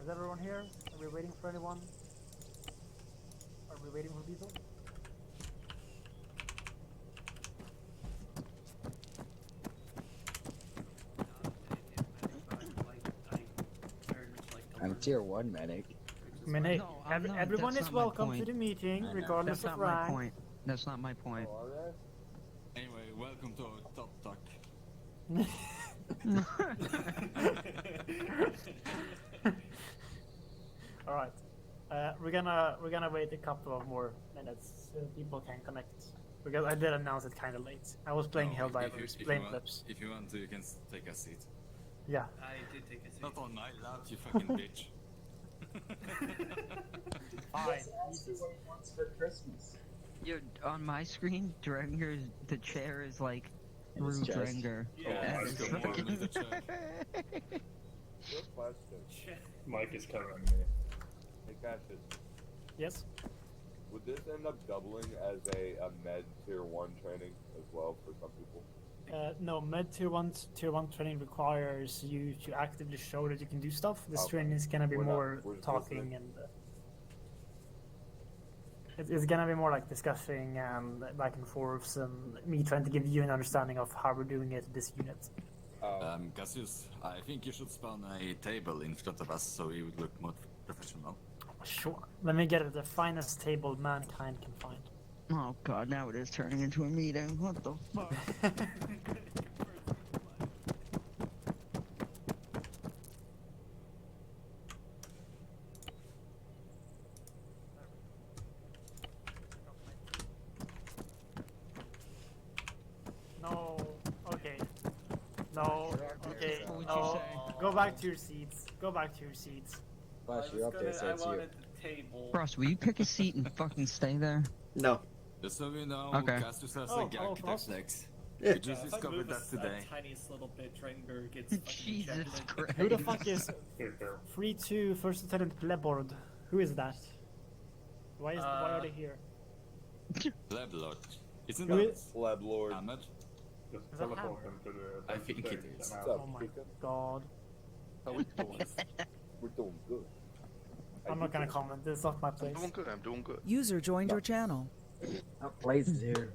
Is everyone here? Are we waiting for anyone? Are we waiting for people? I'm tier 1 medic. I mean, hey, No, everyone that's is not my welcome to point. the meeting, regardless That's of not my rank. point. That's not my point. Oh, alright. Anyway, welcome to our Top Talk. All right, we're gonna wait a couple of more minutes so people can connect. Because I did announce it kind of late. I was playing Helldivers, playing clips. If you want to, you can take a seat. Yeah. I did take a seat. Not on my lap, you fucking bitch. Fine. Wants for Christmas. You're on my screen. Drenger's the chair is like In his through chest. Drenger. Yeah, That it's is got more fucking- than the chair. Real question. Mike is covering me. Hey, Cassius, Yes. would this end up doubling as a med tier 1 training as well for some people? No, med tier one training requires you to actively show that you can do stuff. This Okay. training is gonna be We're not- more we're just talking listening. and it's gonna be more like discussing and back and forths and me trying to give you an understanding of how we're doing it this unit. Cassius, I think you should spawn a table in front of us so we would look more professional. Sure. Let me get the finest table mankind can find. Oh god, now it is turning into a meeting. What the fuck? No. Okay. No. Okay. What would you No. say? Go back to your seats. Go back to your seats. Flash, you're up there, so I it's you. wanted the table. Ross, will you pick a seat and fucking stay there? No. Just so we know, Okay. Cassius has Oh, a hello, gag Frost. next. Yeah. We just If I discovered move that today. a tiniest little bit, Drenger gets fucking Jesus ejected. Christ. Who the fuck is Here, here. 3-2 First Lieutenant Plebord? Who is that? Why are they here? Lab Lord. Isn't Who that is- Pleb Lord. Ahmed? Just Is that teleport Hammer? him to the. I think it stairs is. and What's out. up, Oh my chicken? god. How we doing? We're doing good. I'm not gonna comment. This is not my place. I'm doing good. I'm doing good. User joined your channel. Oh, Blaze is here.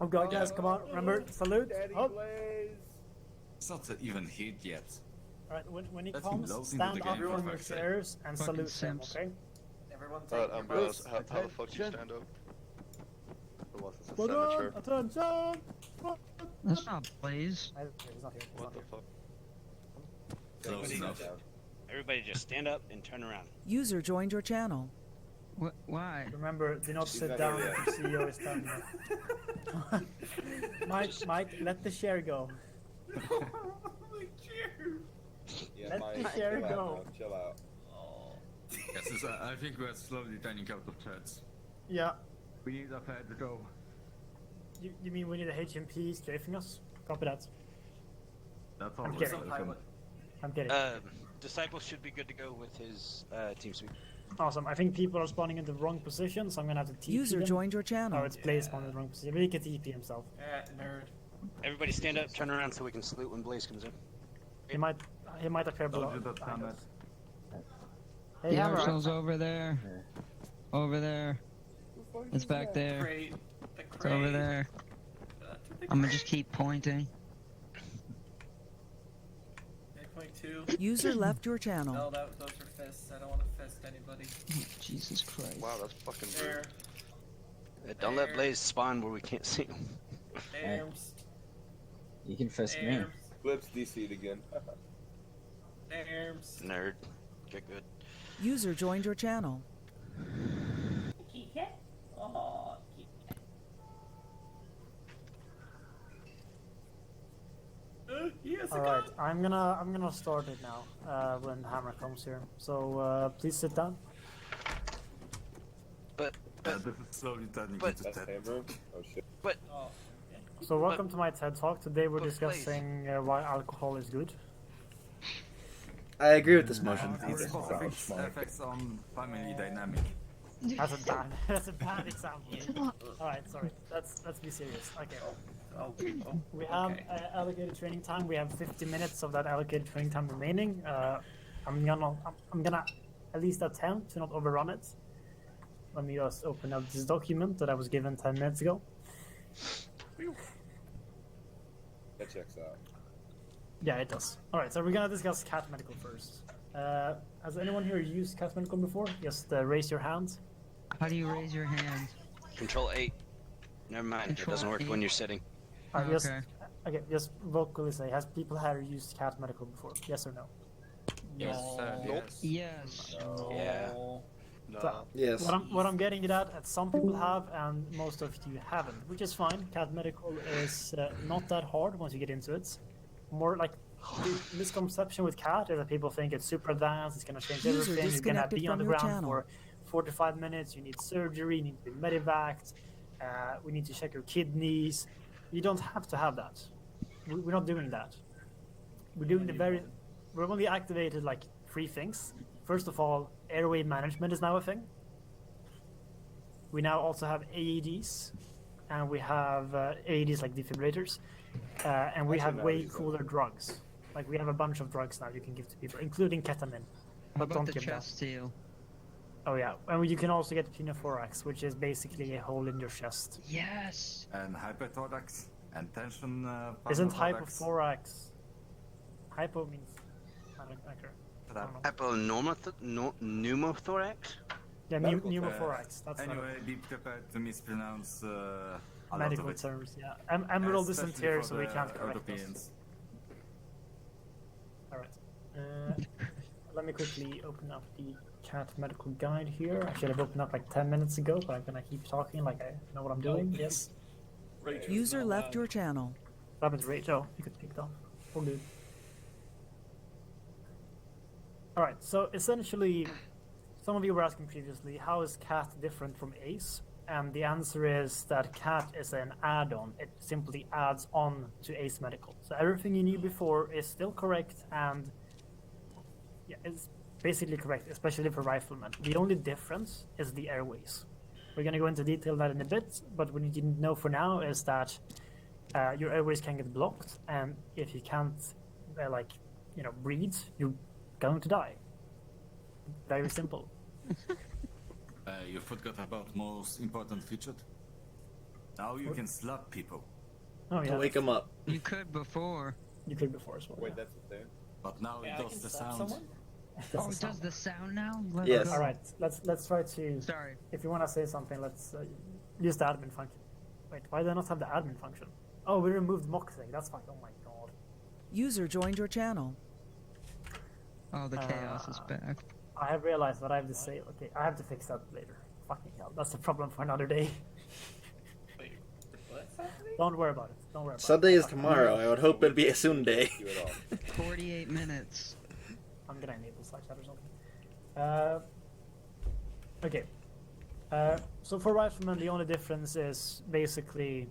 Oh god, guys, come on. Remember, salute. Daddy Oh. Blaze. It's not even hit yet. Alright, when he That's him comes, losing stand the up game, for from your fuck's sake. chairs and Fucking salute them, simps. okay? Everyone take Alright, your bros, breaks. how the fuck you stand up? Unless it's a Hold on, senator. attention! That's not Blaze. He's not here. He's What not the here. fuck? Close enough. Everybody just stand up and turn around. User joined your channel. What? Why? Remember, do not He's sit not down here if your CEO is standing up. Mike, let the share go. Yeah, Let Mike, the chill share out, go. bro, chill out. Cassius, I think we're slowly turning out of threats. Yeah. We need a fair to go. You mean we need a HMP strafing us? Copy that. That's I'm always kidding. welcome. I'm kidding. Disciple should be good to go with his team speak. Awesome. I think people are spawning in the wrong position, so I'm gonna have to TP User them. joined your channel. Oh, it's Blaze spawned in the wrong position. But he can TP himself. Nerd. Everybody stand up, turn around so we can salute when Blaze comes in. He might appear below. Told you that, behind damn us. it. Hey, The Hammer. Arsenal's over there. Over there. It's back there. Crate. The It's crate. over there. I'm gonna just keep pointing. 8.2. User left your channel. No, those are fists. I don't want to fist anybody. Jesus Christ. Wow, that's fucking There. rude. Don't let Blaze spawn where we can't see him. There's. You can fist me. There's. Flips DC'd again. There's. Nerd. Get good. User joined your channel. Oh, yes, All right, I'm gonna start it now. When Hammer comes here, so please sit down. But This is slowly turning but- into That's dead. Hammer. Oh shit. Oh, So welcome to my TED talk. Today we're but discussing why alcohol is good. I agree with this motion. Its Sounds positive smart. effects on family dynamic. That's a bad example. All right, sorry. Let's be serious. Okay. We have okay. allocated training time. We have 50 minutes of that allocated training time remaining. I'm gonna at least attempt to not overrun it. Let me just open up this document that I was given 10 minutes ago. That checks out. Yeah, it does. Alright, so we're gonna discuss cat medical first. Has anyone here used cat medical before? Just raise your hand. How do you raise your hand? Control 8. Never mind. Control it doesn't work 8. when you're sitting. Okay. Just vocally say, has people here used cat medical before? Yes or no? Yes, Nope. Yes. Yeah. No. Yes. What I'm getting at some people have, and most of you haven't, which is fine. Cat medical is not that hard once you get into it. More like the misconception with cat is that people think it's super advanced, it's gonna change User everything. You're gonna disconnected be on the from your ground channel. for 45 minutes. You need surgery. You need to be medevaced. We need to check your kidneys. You don't have to have that. We're not doing that. We're doing we're only activated like 3 things. First of all, airway management is now a thing. We now also have AEDs, and we have AEDs like defibrillators, and we have way cooler drugs. Like we have a bunch of drugs now you can give to people, including ketamine. How But about don't the give that. chest seal? Oh yeah, and you can also get pneumothorax, which is basically a hole in your chest. Yes. And hyperthorax and tension. Isn't pneumothorax. hypothorax? Hypo means. I don't know. Pneumothorax? Yeah, Medical pneumothorax. That's Anyway, be prepared to mispronounce a lot medical of it. terms. Yeah, Emerald isn't Especially here, for so we the can't correct Europeans. us. All right. Let me quickly open up the cat medical guide here. I should have opened up like 10 minutes ago, but I'm gonna keep talking like I know what I'm doing. Yes. User left your channel. That was Rachel. You could pick it up. Or dude. Alright, so essentially, some of you were asking previously, how is CAT different from ACE? And the answer is that CAT is an add-on. It simply adds on to ACE Medical. So everything you knew before is still correct, and yeah, it's basically correct, especially for riflemen. The only difference is the airways. We're going to go into detail that in a bit, but what you didn't know for now is that your airways can get blocked, and if you can't, breathe, you're going to die. Very simple. You forgot about most important feature. Now you can slap people. Oh yeah, To wake him up. You could before. you could before as well. Wait, yeah. that's the thing. But now Yeah, it I does can the slap sound. someone? Oh, it does the sound now? Yes. All right, let's try to. Sorry. If you want to say something, let's use the admin function. Wait, why do I not have the admin function? Oh, we removed mock thing. That's fine. Oh my god. User joined your channel. Oh, the chaos is back. I have realized that I have to say. Okay, I have to fix that later. Fucking hell, that's a problem for another day. Wait, what's happening? Don't worry about it. Don't worry about Sunday it. is tomorrow. I would hope it'd be a soon day. Do it all. 48 minutes. I'm gonna enable Slack chat or something. Okay. So for riflemen, the only difference is basically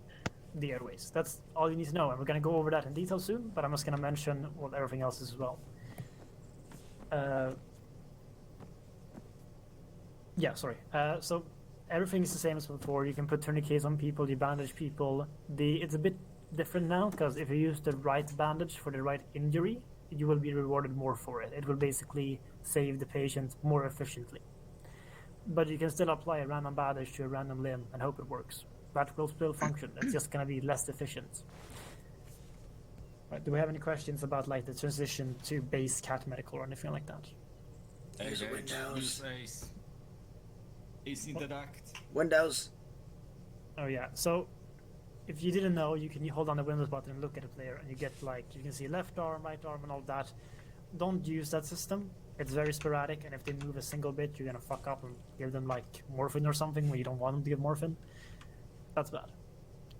the airways. That's all you need to know, and we're gonna go over that in detail soon. But I'm just gonna mention what everything else is as well. Yeah, sorry. So everything is the same as before. You can put tourniquets on people, you bandage people. It's a bit different now because if you use the right bandage for the right injury, you will be rewarded more for it. It will basically save the patient more efficiently. But you can still apply a random bandage to a random limb and hope it works. That will still function. It's just going to be less efficient. Right, do we have any questions about like the transition to base cat medical or anything like that? Use Windows. Use Ace. Ace Interact. Windows. Oh yeah, so if you didn't know, you can hold down the Windows button and look at the player, and you get like, you can see left arm, right arm, and all that. Don't use that system. It's very sporadic, and if they move a single bit, you're gonna fuck up and give them like morphine or something when you don't want them to give morphine. That's bad.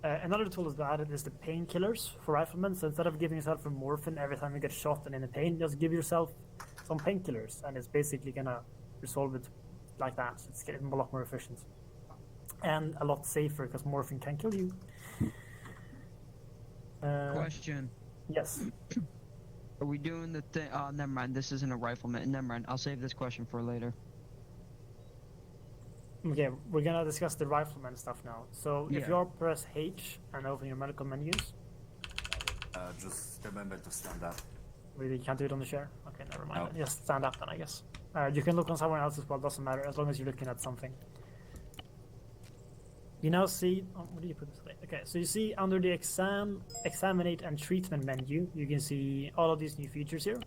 Another tool that's bad is the painkillers for riflemen. So instead of giving yourself a morphine every time you get shot and in the pain, just give yourself some painkillers, and it's basically gonna resolve it like that. It's getting a lot more efficient and a lot safer because morphine can kill you. Question. Yes. Are we doing the thing? Oh, never mind. This isn't a rifleman. Never mind. I'll save this question for later. Okay, we're gonna discuss the rifleman stuff now. So if Yeah. you all press H and open your medical menus, Just remember to stand up. Really, you can't do it on the chair? Okay, never mind. No. Then. Just stand up then, I guess. You can look on someone else as well, doesn't matter, as long as you're looking at something. You now see, what do you put this way? Okay, so you see under the examinate and treatment menu, you can see all of these new features here.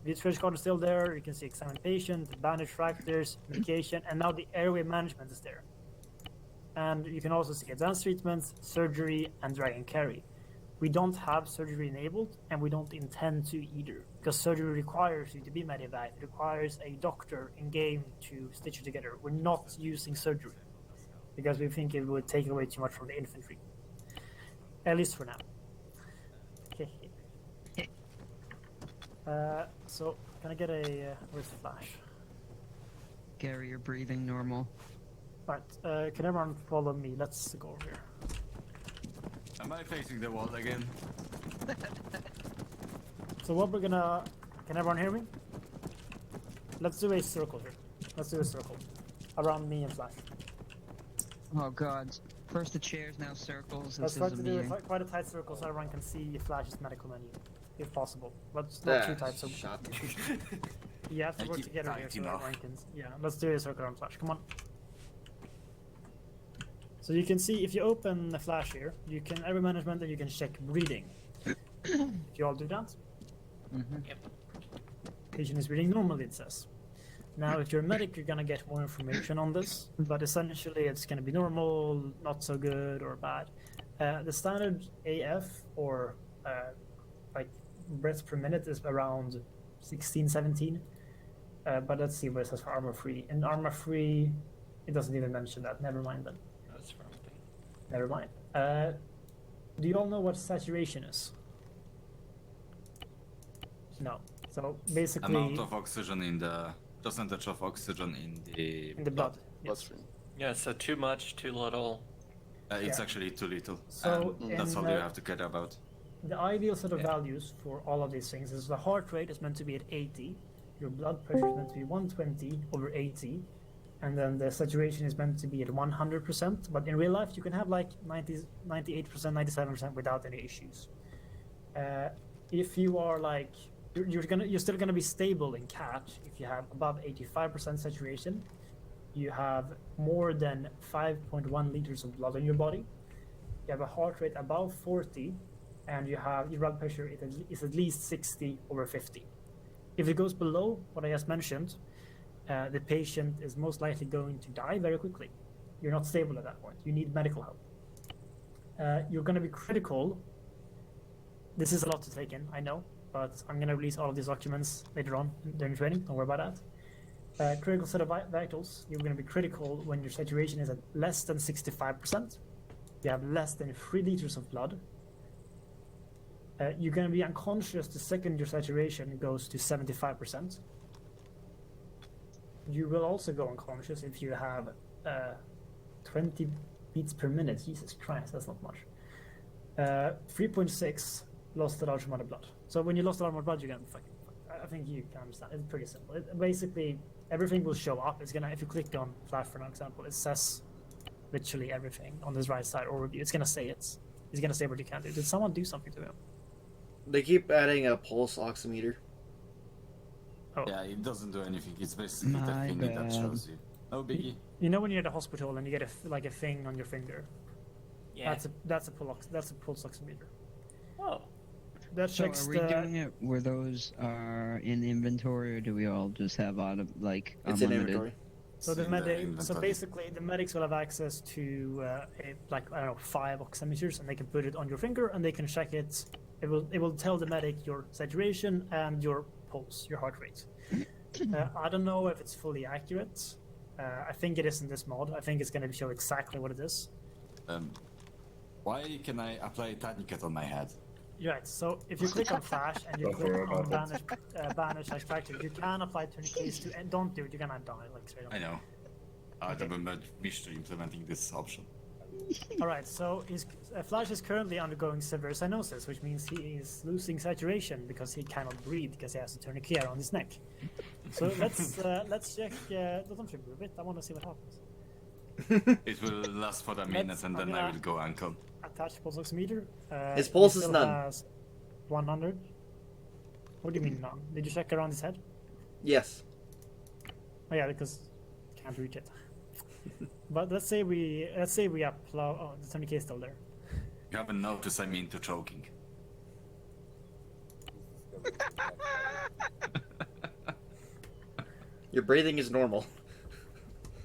The discharge card is still there, you can see examine patient, bandage fractures, medication, and now the airway management is there. And you can also see advanced treatments, surgery, and drag and carry. We don't have surgery enabled, and we don't intend to either, because surgery requires you to be medevac. It requires a doctor in game to stitch you together. We're not using surgery, because we think it would take away too much from the infantry. At least for now. So, can I get a... where's the flash? Gary, you're breathing normal. Right, can everyone follow me? Let's go over here. Am I facing the wall again? So what we're gonna... Can everyone hear me? Let's do a circle here. Let's do a circle. Around me and Flash. Oh god. First the chairs, now circles. Let's This try is a to do meeting. quite a tight circle so everyone can see Flash's medical menu. If possible. But it's not too tight, so... Shot. You have to I work keep together tight here so enough. everyone can... Yeah, let's do a circle around Flash. Come on. So you can see, if you open the Flash here, you can airway management and you can check breathing. If you all do that. Patient is breathing normally, it says. Now, if you're a medic, you're gonna get more information on this, but essentially it's gonna be normal, not so good, or bad. The standard AF, or like breaths per minute, is around 16, 17. But let's see what it says for armor free. In armor free, it doesn't even mention that. Never mind then. That's from me. Never mind. Do you all know what saturation is? No. So basically, Amount of oxygen in the percentage of oxygen in the blood. Yes. Bloodstream. Yeah, so too much, too little. It's Yeah. actually too little. So And that's in, all you have to care about. The ideal set of Yeah. values for all of these things is the heart rate is meant to be at 80, your blood pressure is meant to be 120 over 80, and then the saturation is meant to be at 100%. But in real life, you can have like 90, 98%, 97% without any issues. If you are like you're still gonna be stable in cat if you have above 85% saturation. You have more than 5.1 liters of blood in your body. You have a heart rate above 40, and you have your blood pressure is at least 60 over 50. If it goes below what I just mentioned, the patient is most likely going to die very quickly. You're not stable at that point. You need medical help. You're going to be critical. This is a lot to take in, I know, but I'm going to release all of these documents later on during training. Don't worry about that. Critical set of vitals, you're going to be critical when your saturation is at less than 65%. You have less than 3 liters of blood. You're going to be unconscious the second your saturation goes to 75%. You will also go unconscious if you have 20 beats per minute. Jesus Christ, that's not much. 3.6 lost a large amount of blood. So when you lost a large amount of blood, you're going to fucking... I think you can understand. It's pretty simple. Basically, everything will show up. It's gonna, if you click on Flash for an example, it says literally everything on this right side overview. It's gonna say it. It's gonna say what you can do. Did someone do something to him? They keep adding a pulse oximeter. Oh. Yeah, it doesn't do anything. It's basically the My thing bad. that shows you. No biggie. You know when you're at the hospital and you get like a thing on your finger. Yeah. That's a pulse oximeter. Oh. That So checks are we the. doing it where those are in inventory, or do we all just have like It's in unlimited? inventory. So the in the medic, so inventory. basically the medics will have access to like I don't know 5 oximeters, and they can put it on your finger and they can check it. It will tell the medic your saturation and your pulse, your heart rate. I don't know if it's fully accurate. I think it is in this mod. I think it's going to show exactly what it is. Why can I apply a tourniquet on my head? Right. So if you click on Flash and you Don't click worry on about banish fracture, you can apply tourniquets to. And don't do it. You're gonna die like straight up. I know. I remember Mishra implementing this option. All right, so Flash is currently undergoing severe cyanosis, which means he is losing saturation because he cannot breathe because he has a tourniquet around his neck. So let's check. Don't remove it. I want to see what happens. It will last for a minute and then I will go uncle. Attach pulse oximeter. His pulse he is still none. has 100. What do you mean none? Did you check around his head? Yes. Oh yeah, because can't reach it. But let's say we apply. Oh, the tourniquet is still there. You haven't noticed I'm into choking. Your breathing is normal.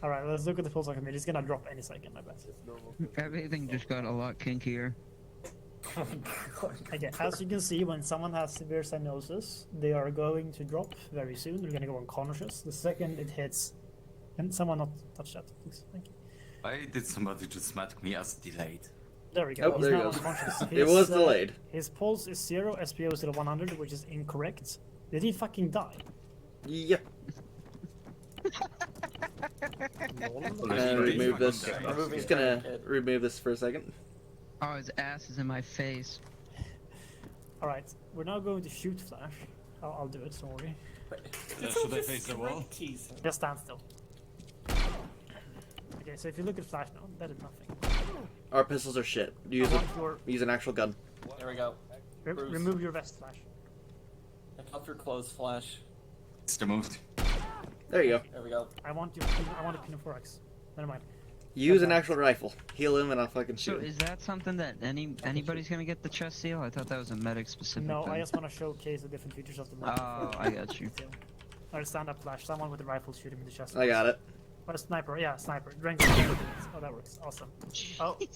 All right, let's look at the pulse oximeter. It's gonna drop any second, I bet. Everything just got a lot kinkier. Okay, as you can see, when someone has severe cyanosis, they are going to drop very soon. They're gonna go unconscious the second it hits. Can someone not touch that, please? Thank you. Why did somebody just smack me as delayed? There we go. Oh, He's there you now go. unconscious. It was His, delayed. His pulse is 0, SPO is still 100, which is incorrect. Did he fucking die? Yep. Remove this. He's gonna remove this for a second. Oh, his ass is in my face. Alright, we're now going to shoot Flash. I'll do it, don't worry. Should I face the wall? Just stand still. Okay, so if you look at Flash now, that is nothing. Our pistols are shit. Use use an actual gun. There we go. Remove your vest, Flash. Off your clothes, Flash. It's removed. There you go. There we go. I want a Pinophorax. Never mind. Use an actual rifle. Heal him and I'll fucking So shoot him. is that something that anybody's gonna get the chest seal? I thought that was a medic specific No, thing. I just want to showcase the different features of the map. Oh, I got you. Alright, stand up, Flash. Someone with a rifle shoot him in the chest. I got it. Or a sniper, yeah, sniper. Drink. Oh, that works. Awesome. Oh, you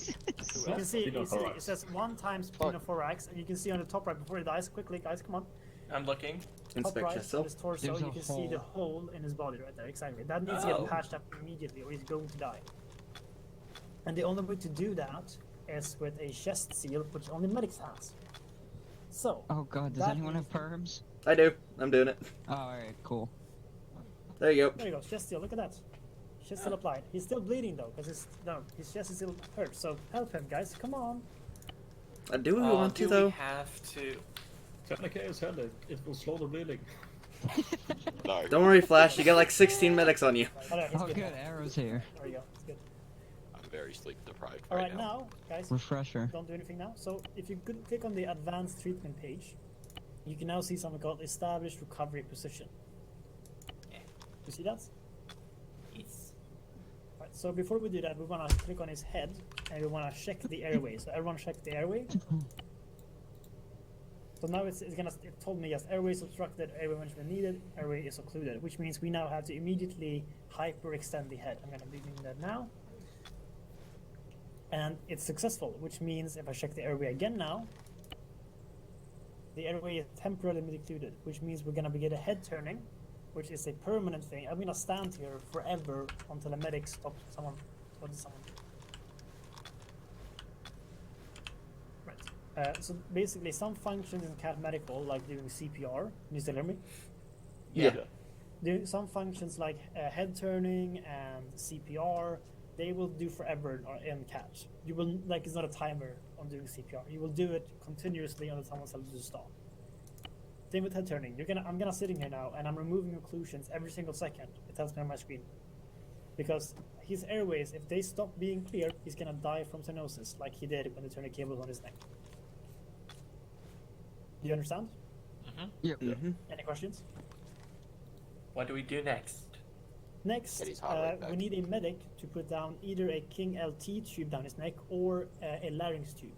can see, it says 1 times Pinophorax, and you can see on the top right before he dies. Quickly, guys, come on. I'm looking. Top Inspect right yourself. on his torso, There's you a can see the hole in his body right there. Exactly. That needs to get patched up immediately, or he's going to die. And the only way to do that is with a chest seal, which only medics has. So. Oh god, does that anyone have means- perms? I do. I'm doing it. Oh, alright, cool. There you go. There you go. Chest seal. Look at that. Chest seal applied. He's still bleeding though, because his chest is still hurt. So help him, guys. Come on. Do we want to do though? we have to? Tourniquet is held. It will slow the bleeding. No. Don't worry, Flash. You got like 16 medics on you. Oh, there, he's Oh good. good, arrows here. There you go. It's good. I'm very sleep deprived All right right, now. now, guys, Refresher. don't do anything now. So if you could click on the advanced treatment page, you can now see something called established recovery position. You see that? Yes. Right, so before we do that, we want to click on his head and we want to check the airway. So everyone check the airway. So now it told me yes, airway is obstructed, airway management needed, airway is occluded, which means we now have to immediately hyperextend the head. I'm going to be doing that now. And it's successful, which means if I check the airway again now, the airway is temporarily occluded, which means we're going to get a head turning, which is a permanent thing. I'm going to stand here forever until a medic stops someone. What is someone? Right. So basically, some functions in Cat Medical, like doing CPR, you still hear me? Yeah. Do some functions like head turning and CPR, they will do forever in Cat. You will it's not a timer on doing CPR. You will do it continuously until someone tells you to stop. Same with head turning. I'm gonna sitting here now and I'm removing occlusions every single second. It tells me on my screen. Because his airways, if they stop being clear, he's gonna die from cyanosis, like he did when the tourniquet was on his neck. Do you understand? Yep. Any questions? What do we do next? Next, Get his heart rate back. we need a medic to put down either a King LT tube down his neck or a larynx tube.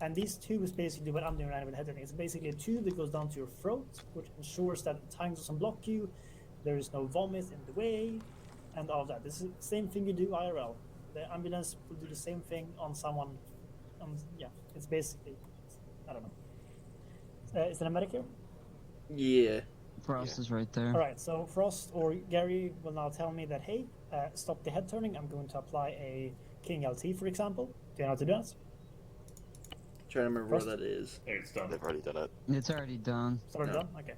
And these tubes basically what I'm doing right now with head turning. It's basically a tube that goes down to your throat, which ensures that the tongue doesn't block you, there is no vomit in the way, and all of that. This is the same thing you do IRL. The ambulance will do the same thing on someone. Yeah, it's basically, I don't know. Is there a medic here? Yeah. Frost is right there. Alright, so Frost or Gary will now tell me that, hey, stop the head turning. I'm going to apply a King LT, for example. Do you know how to do that? Trying to remember Frost? where that is. Yeah, it's done. They've already done it. It's already done. It's already No. done? Okay.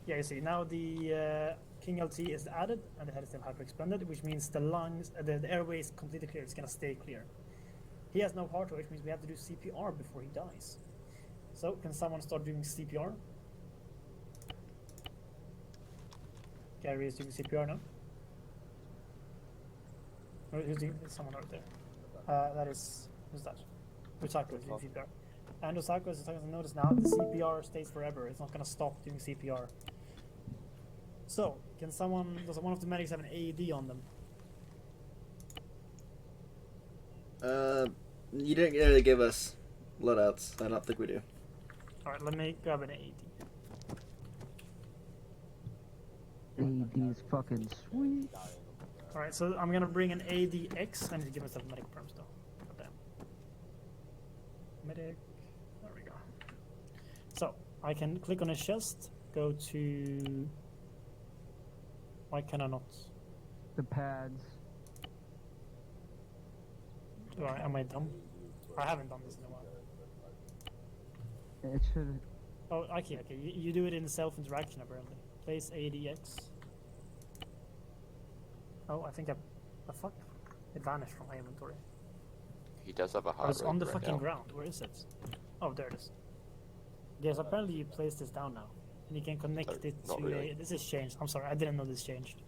Yeah, you see, now the King LT is added and the head is still hyperexpanded, which means the lungs, the airway is completely clear. It's going to stay clear. He has no heart rate, which means we have to do CPR before he dies. So, can someone start doing CPR? Gary is doing CPR now. Who's doing? Someone right there. That is. Who's that? We're talking about doing CPR. And Osako is starting to notice now the CPR stays forever. It's not gonna stop doing CPR. So, does one of the medics have an AED on them? You didn't really give us loadouts. I don't think we do. Alright, let me grab an AED. AED is fucking sweet. Alright, so I'm gonna bring an ADX. I need to give myself medic perms though. Goddamn. Medic. There we go. So, I can click on his chest, go to. Why can I not? The pads. Am I dumb? I haven't done this in a while. It should. Oh, okay. You do it in self-interaction apparently. Place ADX. Oh, I think the fuck? It vanished from my inventory. He does have a Oh, heart it's rate on the right fucking now. ground. Where is it? Oh, there it is. Yes, apparently you place this down now. And you can connect it Not to really. a... This is changed. I'm sorry, I didn't know this changed.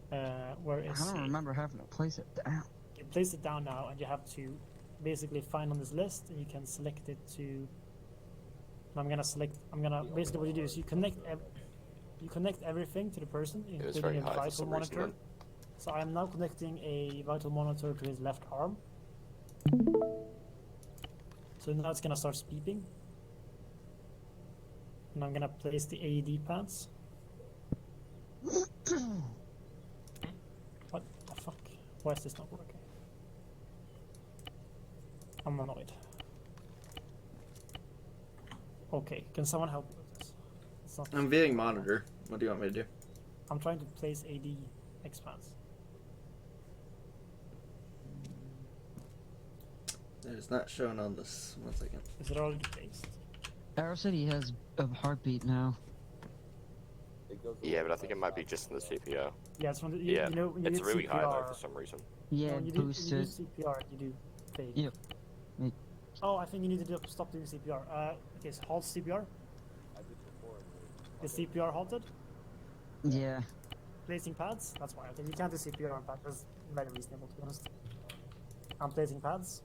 Where is I don't it? remember having to place it down. You place it down now, and you have to basically find on this list, and you can select it to... Basically what you do is you connect everything to the person, was very including a high for vital some reason monitor. then. So I'm now connecting a vital monitor to his left arm. So now it's gonna start beeping. And I'm gonna place the AED pads. What the fuck? Why is this not working? I'm annoyed. Okay, can someone help me with this? It's not... I'm viewing monitor. What do you want me to do? I'm trying to place AD expands. It's not showing on this. 1 second. Is it already placed? Arrow said he has a heartbeat now. Yeah, but I think it might be just in the CPO. Yeah, it's from the... Yeah, You know, when you it's do really high though CPR, for some reason. Yeah, when you boosted. do CPR, you do fake. Yep. Oh, I think you need to stop doing CPR. Okay, so halt CPR. Is CPR halted? Yeah. Placing pads? That's why. Okay, you can't do CPR on pads. That's very reasonable, to be honest. I'm placing pads.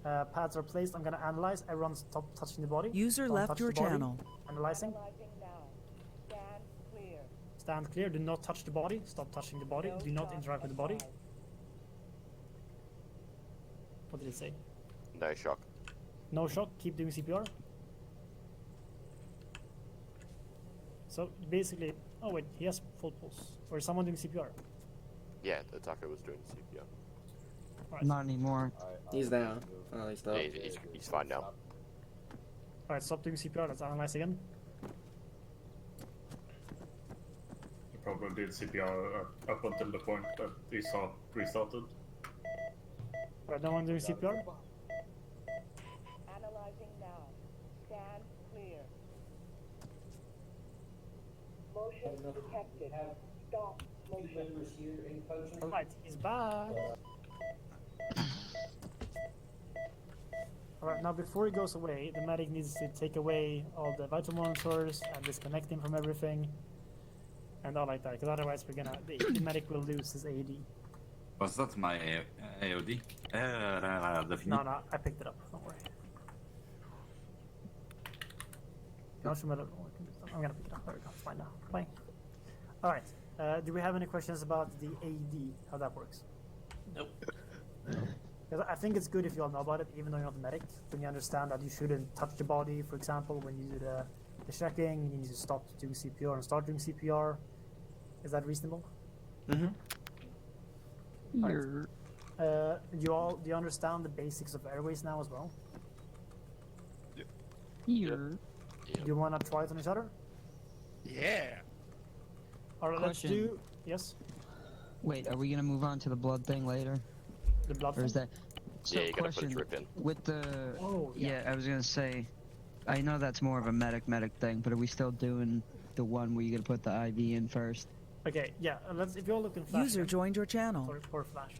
Pads are placed. I'm gonna analyze. Everyone stop touching the body. User Don't left touch your the body. channel. Analyzing. Stand clear. Do not touch the body. Stop touching the body. Do not interact with the body. What did it say? No shock. No shock. Keep doing CPR. So basically, oh wait, he has full pulse. Or is someone doing CPR? Yeah, the attacker was doing CPO. Alright. Not anymore. He's down. Oh, he's Yeah, stopped. he's fine now. Alright, stop doing CPR. Let's analyze again. He probably did CPR up until the point that he saw restarted. Alright, no one doing CPR? Analyzing now. Stand clear. Motion detected. Stop motion. Alright, he's back. Alright, now before he goes away, the medic needs to take away all the vital monitors and disconnect him from everything. And all like that, because otherwise the medic will lose his AD. Was that my AOD? No, I picked it up, don't worry. I'm gonna pick it up, there we go, it's fine now. Bye. Alright, do we have any questions about the AD, how that works? Nope. Because I think it's good if you all know about it, even though you're not a medic. When you understand that you shouldn't touch the body, for example, when you do the checking, you need to stop doing CPR and start doing CPR. Is that reasonable? Mm-hmm. You're... Do you understand the basics of airways now as well? You're... Do you want to try it on each other? Yeah. Alright, let's Question. do... Yes? Wait, are we gonna move on to the blood thing later? The blood Or is thing? that... So, Yeah, you gotta put a question, drip in. with the... Oh, yeah. Yeah, I was gonna say... I know that's more of a medic thing, but are we still doing the one where you gotta put the IV in first? Okay, yeah, let's... If you're looking flash... User joined your channel. Sorry, poor flash.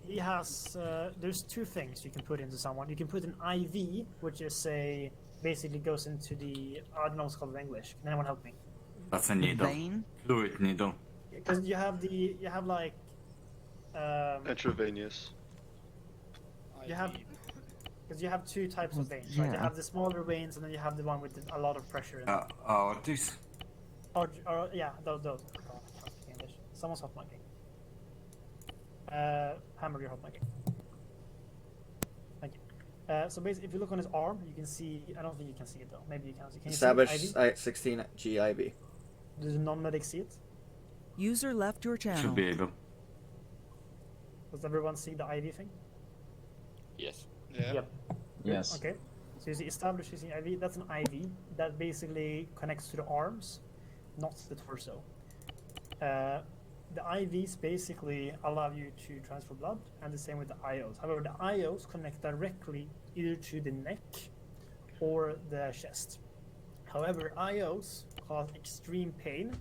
He has... there's two things you can put into someone. You can put an IV, which is a... Basically goes into the... I don't know what's called in English. Can anyone help me? That's a needle. Vein? Fluid needle. Because you have like... Um, Intravenous. You have, because you have two types of veins, right? You Yeah. have the smaller veins, and then you have the one with a lot of pressure in it. This. Or yeah, those. Oh, I can't speak English. Someone's hot micing. Hamburger hot micing. Thank you. So basically, if you look on his arm, you can see. I don't think you can see it though. Maybe you can. Can you Sabish see IV? 16 GIB. Does the non-medic see it? User left your channel. Should be able. Does everyone see the IV thing? Yes. Yeah. Yep. Yes. Okay. So you see established using IV. That's an IV that basically connects to the arms, not the torso. The IVs basically allow you to transfer blood, and the same with the IOs. However, the IOs connect directly either to the neck or the chest. However, IOs cause extreme pain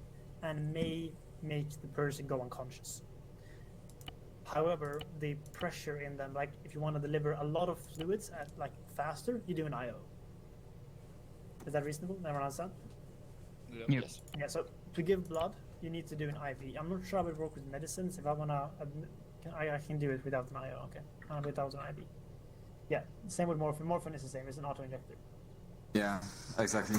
and may make the person go unconscious. However, the pressure in them, like if you want to deliver a lot of fluids at like faster, you do an IO. Is that reasonable? Everyone understand? Yep. Yes. Yeah. So to give blood, you need to do an IV. I'm not sure how it works with medicines. If I wanna, I can do it without an IO. Okay, without an IV. Yeah. Same with morphine. Morphine is the same. It's an auto injector. Yeah, exactly.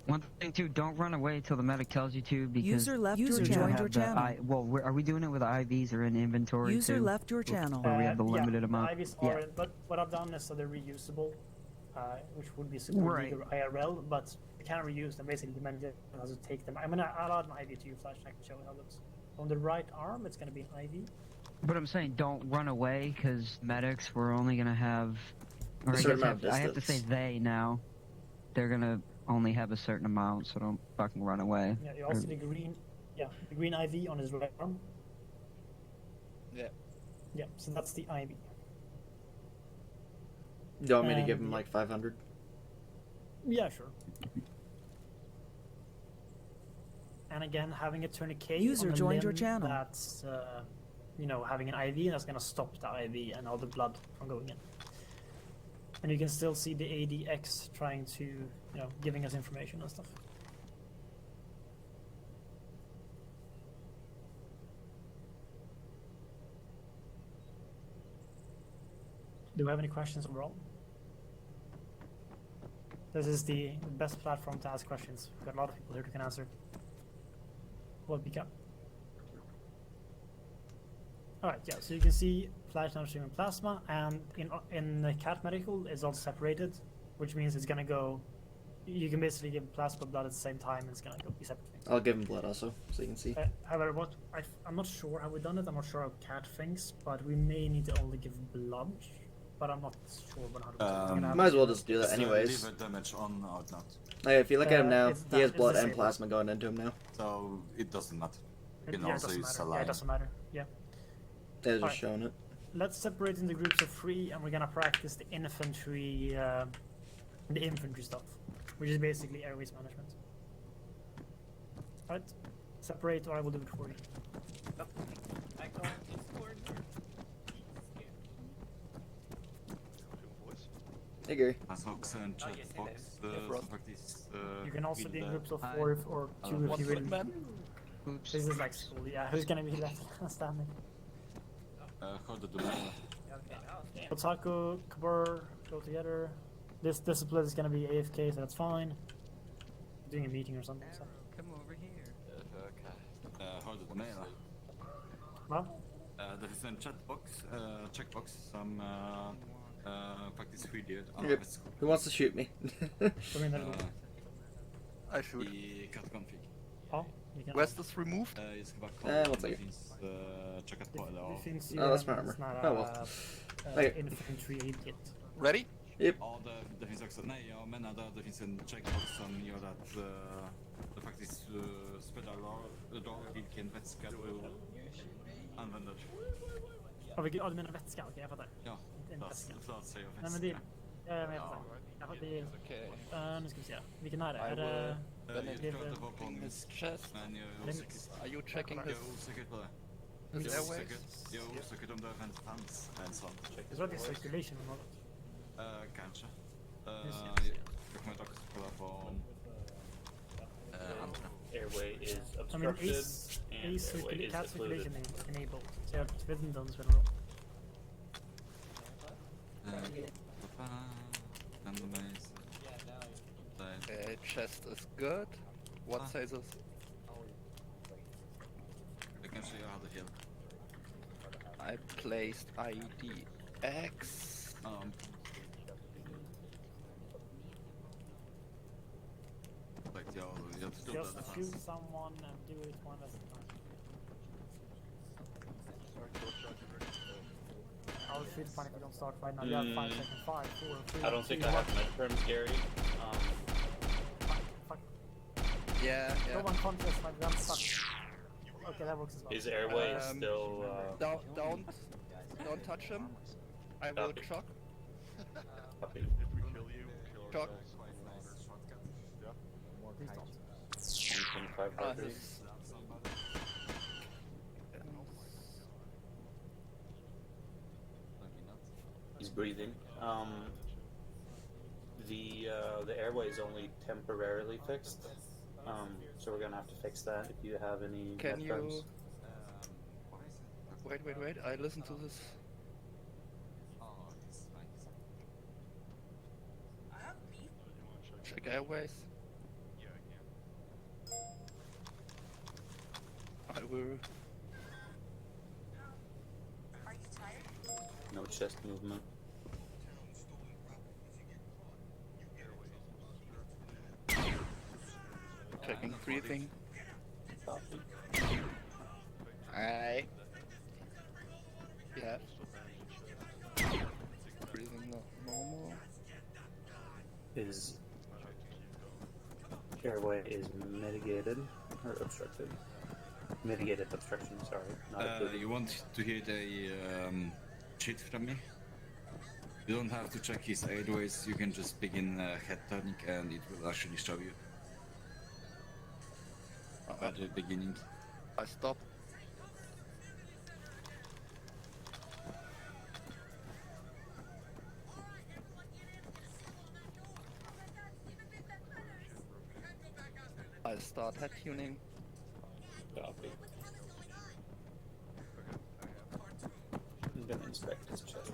One thing too, don't run away till the medic tells you to, because User left we your don't joined have your the channel. well, are we doing it with IVs or in inventory User too? left your channel. Where we have the Yeah, limited amount. The IVs Yeah. are, but what I've done is so they're reusable, which would be super Right. legal IRL, but you can't reuse them. Basically, the manager has to take them. I'm gonna add an IV to you, Flash. I can show you how it looks. On the right arm, it's gonna be an IV. But I'm saying don't run away, because medics, we're only gonna have, or A I certain guess amount of I have to say distance. they now. They're gonna only have a certain amount, so don't fucking run away. Yeah, you also the green, the green IV on his right arm. Yeah. Yeah, so that's the IV. Do you want me to give him Yeah. like 500? Yeah, sure. And again, having a tourniquet User on the joined your limb, channel. That's, having an IV, that's gonna stop the IV and all the blood from going in. And you can still see the ADX trying to, giving us information and stuff. Do we have any questions overall? This is the best platform to ask questions. We've got a lot of people here who can answer. What become? Alright, yeah, so you can see flash downstream and plasma, and in the cat medical it's all separated, which means it's gonna go. You can basically give plasma blood at the same time, and it's gonna go be separate things. I'll give him blood also, so you can see. However, I'm not sure how we've done it. I'm not sure how cat thinks, but we may need to only give blood. But I'm not sure 100%. Might as well just do that Is the anyways. liver damage on or not? Like, if you look at him now, it's he has it's blood and disabled. plasma going into him now. So it doesn't matter. You can Yeah, it also doesn't use matter. saline. Yeah, it doesn't matter. Yeah. They're just Alright. showing it. Let's separate into groups of 3, and we're gonna practice the infantry stuff, which is basically airways management. Alright, separate, or I will do it for you. Hey Gary. Alltså också en yes, chatbox yes. som faktiskt You can also be in groups of Hi. 4 or 2 if you really. Oops. This is like school, yeah. Who's gonna be left standing? hörde du mig? Otaku, Kabur, go together. This discipline is gonna be AFK, so that's fine. Doing a meeting or something. So. Come over here. Hörde du mig eller? Va? Det finns en checkbox som faktiskt skiljer alla Yep. vätskor Who wants to shoot me? Vad menar du då? I should. i kattkonfig. Ja, vi kan. Where's this removed? Jag ska bara kolla one om det second. finns checkat på eller Det av. finns ju Oh, that's my en armor. sån här Oh, well. Okay. infantry aid kit. Ready? Ja, det finns också. Nej, jag menar det finns en checkbox som gör att det faktiskt spelar roll vilken vätska du använder. Ja, du menar vätska? Okej, jag fattar. Ja, Inte en vätska. förlåt säger jag Nej, men vätska. det... Ja, men jag fattar. Jag fattar. Det är... Okay. Nu ska vi se. Vilken är det? I Är det... Jag tror att det var på In min his chest. men jag är osäker. Are you checking Jag his, är osäker på det. his Jag är airways? osäker. Jag är osäker om det ens fanns en sån check. Jag tror att det är circulation eller något. Kanske. Just Jag kommer också kolla på andra. Airway is I mean, obstructed, ace and airway is cat occluded. circulation enabled. Så jag vet inte om det spelar roll. Randomize. Chest is good. What says us? Jag kanske jag hade fel. I placed IDX. Sagt jag förstod att det Just choose fanns. someone and do it one at a time. I'll shoot fine if you don't start right now. You have 5 seconds. 5, 4, 3, I don't think 2, I 1. have midterms, Gary. Fuck. Yeah. No one contest my gun stuck. Okay, that works as well. His airway is still. Don't touch him. I will Copy. shock. Copy. If we kill you, kill Shock. Please don't. 125 heartbeat. He's breathing. The airway is only temporarily fixed. So we're gonna have to fix that. If you have any Can you midterms. wait? I listen to this. Check airways. I will. No chest movement. Checking breathing. Copy. Aye. Yeah. Breathing normal. His airway is mitigated or obstructed. Mitigated obstruction. Sorry, not included. You want to hit a cheat from me? You don't have to check his airways, you can just begin head turning and it will actually show you. At the beginning. I stop. I start head tuning. Copy. I'm gonna inspect his chest.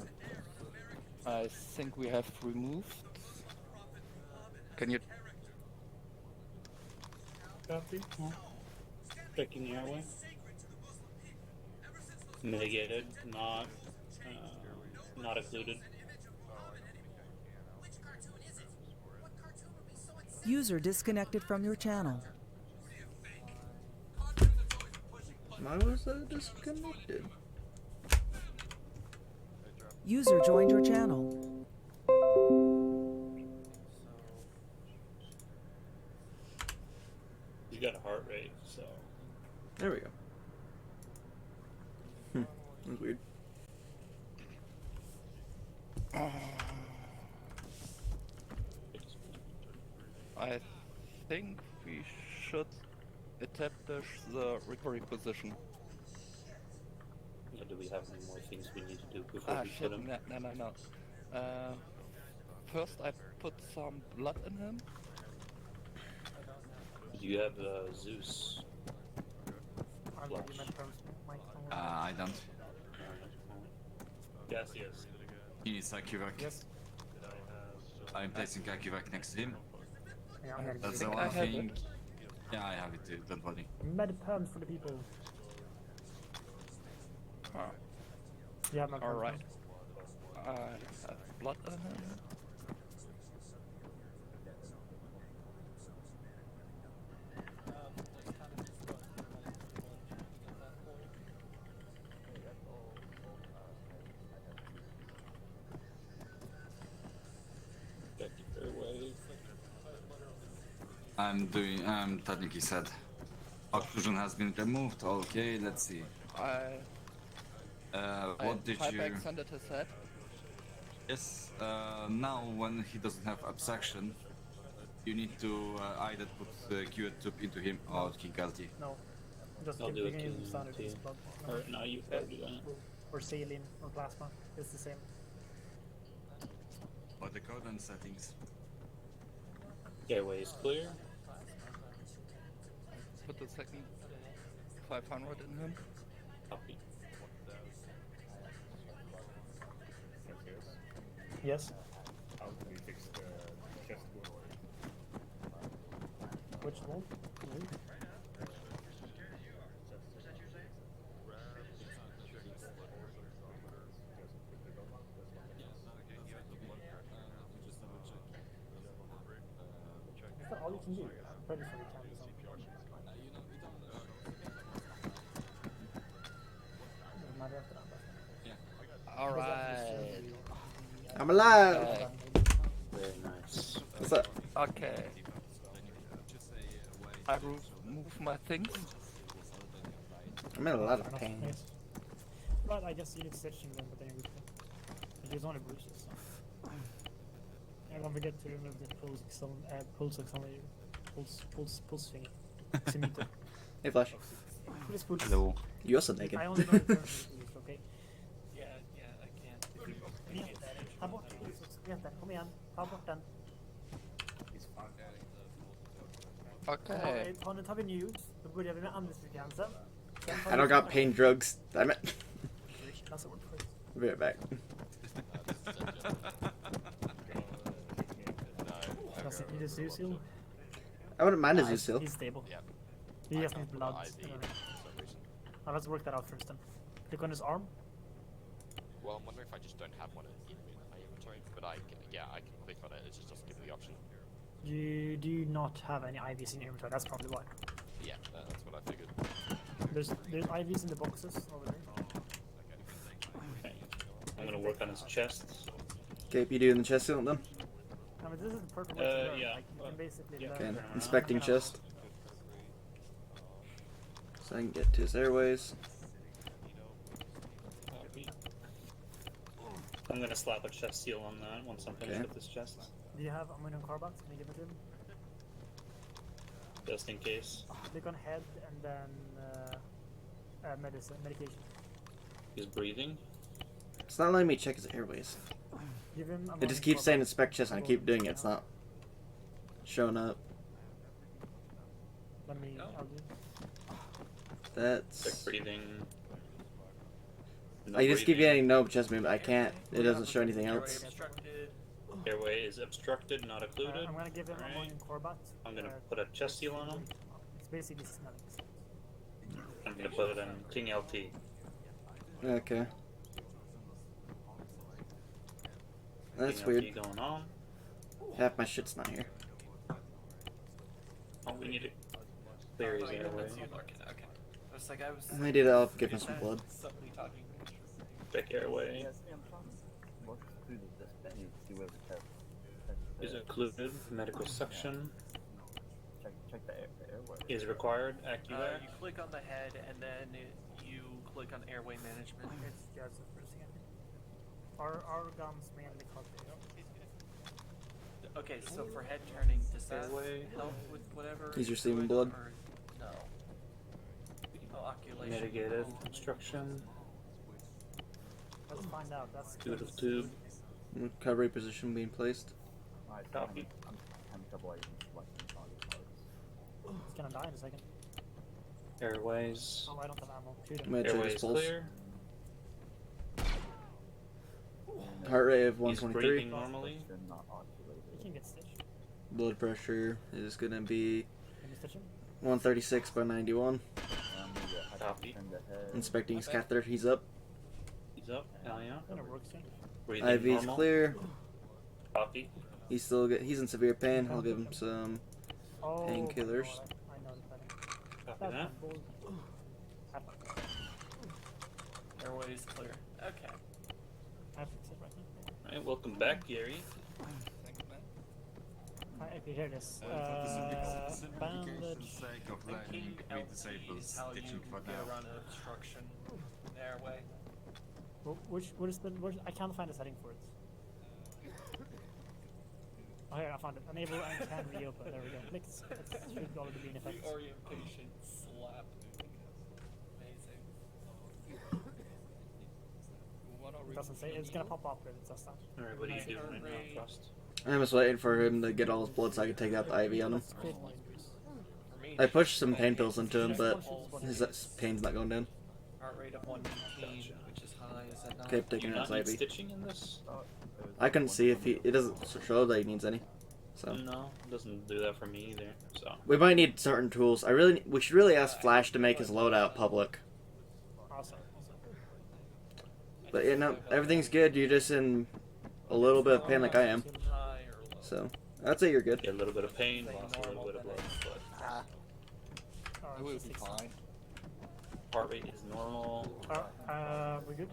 I think we have removed. Can you? Copy. Checking the airway. Mitigated, not occluded. User disconnected from your channel. Why was that disconnected? User joined your channel. He's got a heart rate, so. There we go. That was weird. I think we should establish the recovery position. Do we have any more things we need to do before we Shit, put him? no. First I put some blood in him. Do you have Zeus? I'll give you midterms, Mike. Don't worry. I don't. Yes, yes. He needs Akivac. Yes. I'm placing Akivac next to him. Yeah, I'm getting That's you. the I one have thing. Yeah, I have it too, don't worry. Midterms for the people. Yeah, midterms. Alright. I have blood in him. Check the airway. I'm touching his head. Occlusion has been removed, okay, let's see. What did you... Extended his head. Yes, now when he doesn't have abstraction, you need to either put the Q tube into him or kick LT. No. Just I'll keep do it digging in to standard you. blood. Or no, you can do that. Or saline or plasma. It's the same. Or the codon settings. Airway is clear. Put the second 500 in him. Copy. Yes. How do we fix the chest wound? Which one? Is that all you can do? Pretty sure you can do something. Doesn't matter after that. Alright. I'm alive. Okay. Very nice. What's up? Okay. I move my things. I'm in a lot of pain. Yes. But I guess you need stitching them, but then you there's only bruises. So. And don't forget to remove the pulse thingy. Scimitar. Hey, Flash. Please put. Hello. You also naked. I only know the term used, okay? Yeah, I can't. Ta bort pulsoksameten, kom igen. Ta bort den. Okay. Nu tar vi news. Då börjar vi med andningsfrekvensen. I don't got pain drugs. Damn it. That's a word for it. I'll be right back. Does it need a zoo seal? I wouldn't mind a zoo seal. He's stable. He just needs blood. Now let's work that out first then. Click on his arm. Well, I'm wondering if I just don't have one in my inventory, but I can click on it. It just doesn't give me the option. You do not have any IVs in your inventory. That's probably why. Yeah, that's what I figured. There's IVs in the boxes over there. Okay. I'm gonna work on his chest. Okay, you doing the chest seal then? I mean, this is the perfect way to learn. Yeah. Like, you can basically learn. Okay, inspecting chest. So I can get to his airways. I'm gonna slap a chest seal on that once I'm finished with this chest. Do you have ammonium carbide? Can you give it to him? Just in case. Click on head and then medication. He's breathing. It's not letting me check his airways. Give him It just keeps saying inspect chest and I keep doing it. It's not showing up. Let me. I'll do. That's. Check breathing. No I just keep breathing. getting no chest movement. I can't. It doesn't show anything Airway else. obstructed. Airway is obstructed, not occluded. I'm gonna give him Alright. ammonium carbide. I'm gonna put a chest seal on him. It's basically smelling. I'm gonna put it in King LT. Okay. That's King weird. LT going on. Half my shit's not here. Oh, we need to clear his airway. I did. I'll give him some blood. Check airway. Is included. Medical suction. Check the airway. Is required. AccuAir. You click on the head and then you click on airway management. It's just the first thing I think. Our guns mainly cause the Okay, so for head turning, does that Airway. help with whatever? He's you're receiving doing, blood. or no. Oculation. Mitigated obstruction. Let's find out. That's Good of tube. Recovery position being placed. Copy. It's gonna die in a second. Airways. Oh, I don't have ammo. Shoot him. Might check his Airways pulse. clear. Heart rate of He's 123. breathing normally. He can get stitched. Blood pressure is gonna be Can you stitch him? 136 by 91. Copy. Inspecting his catheter. He's up. He's up. Hell yeah. Gonna work soon. Breathing IV's normal. clear. Copy. He's still he's in severe pain. I'll give him some Oh, painkillers. I know the pattern. Copy that. Airway is clear. Okay. I fix it right now. Alright, welcome back, Gary. Okay, here it is. Bandage. sake of learning, we disable Is how you stitching for get now. around an obstruction in the airway. What is the? I can't find a setting for it. Oh, here I found it. Enable and can reopen. There we go. Click. It should already be in effect. Reorientation slap. Amazing. It doesn't say. It's gonna pop up if it says that. Alright, what are you doing right now, Frost? I'm just waiting for him to get all his blood so I can take out the IV on him. Let's create more injuries. I pushed some pain pills into him, but his pain's not going down. Heart rate of 115, which is high. Is that not? Okay, Do you taking out not his need IV. stitching in this? I couldn't see if he. It doesn't show that he needs any. So No, it doesn't do that for me either. So we might need certain tools. We should really ask Flash to make his loadout public. Awesome. But you know, everything's good. You're just in a little bit of pain, like I am. So I'd say you're good. get a little bit of pain, lost a little bit of blood, but Alright, It would be fine. heart rate is normal. we good?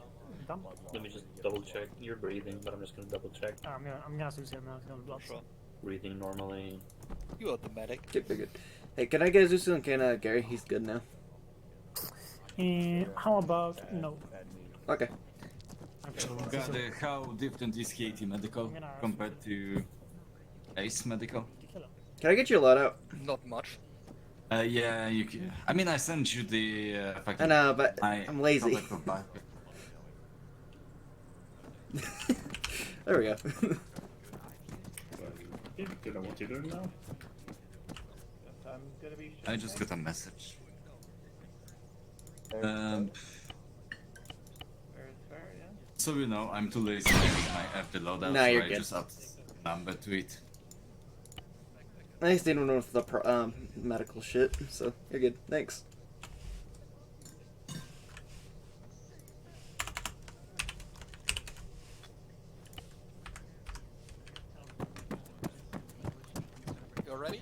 Done? Let me just double check. You're breathing, but I'm just gonna double check. I'm gonna use him now. It's gonna blood. Breathing normally. You are the medic. Good, good. Hey, can I get Zuzu and can Gary? He's good now. How about no? Okay. God, how different is KT medical compared to Ace medical? Can I get you a loadout? Not much. Yeah, you can. I mean, I sent you the. I know, but I'm lazy. There we go. Do you know what you're doing now? I just got a message. So you know, I'm too lazy to make my after loadout, No, so you're I good. just add number to it. I just didn't know with the medical shit, so you're good. Thanks. You're ready?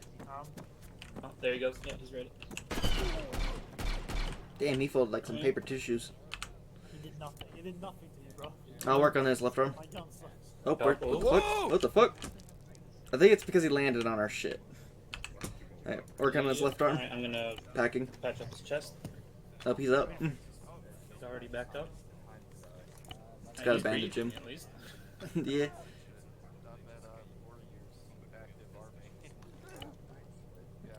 Oh, there he goes. Yeah, he's ready. Damn, he folded like some paper tissues. He did nothing. He did nothing to you, bro. I'll work on his left arm. My gun sucks. Oh, what the fuck? What the fuck? I think it's because he landed on our shit. Alright, work on his left arm. Alright, I'm gonna Packing. patch up his chest. Up, he's up. He's already backed up. He's got a He's bandage breathing, him. at least. Yeah.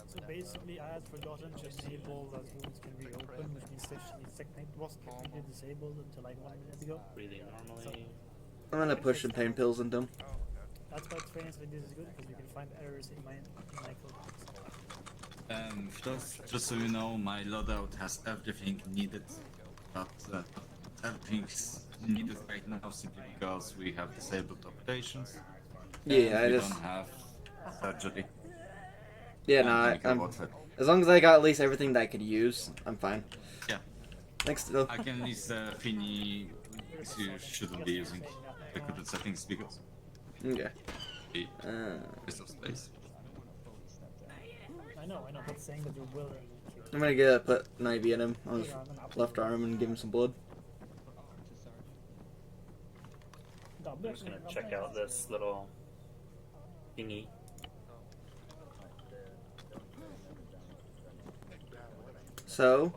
So basically, I had forgotten to enable that wounds can reopen, which means session technique was completely disabled until like 1 minute ago. Breathing normally. I'm gonna push some pain pills into him. That's why experience with this is good, because you can find errors in my code. Just so you know, my loadout has everything needed, but everything's needed right now simply because we have disabled operations. Yeah, and I we just. don't have surgery. Yeah, no, as long as I got at least everything that I could use, I'm fine. Yeah. Thanks, though. I can list Finny you shouldn't be using recruited settings because Okay. waste of space. I know, but saying that you will. I'm gonna put an IV in him on his left arm and give him some blood. I'm just gonna check out this little thingy. So,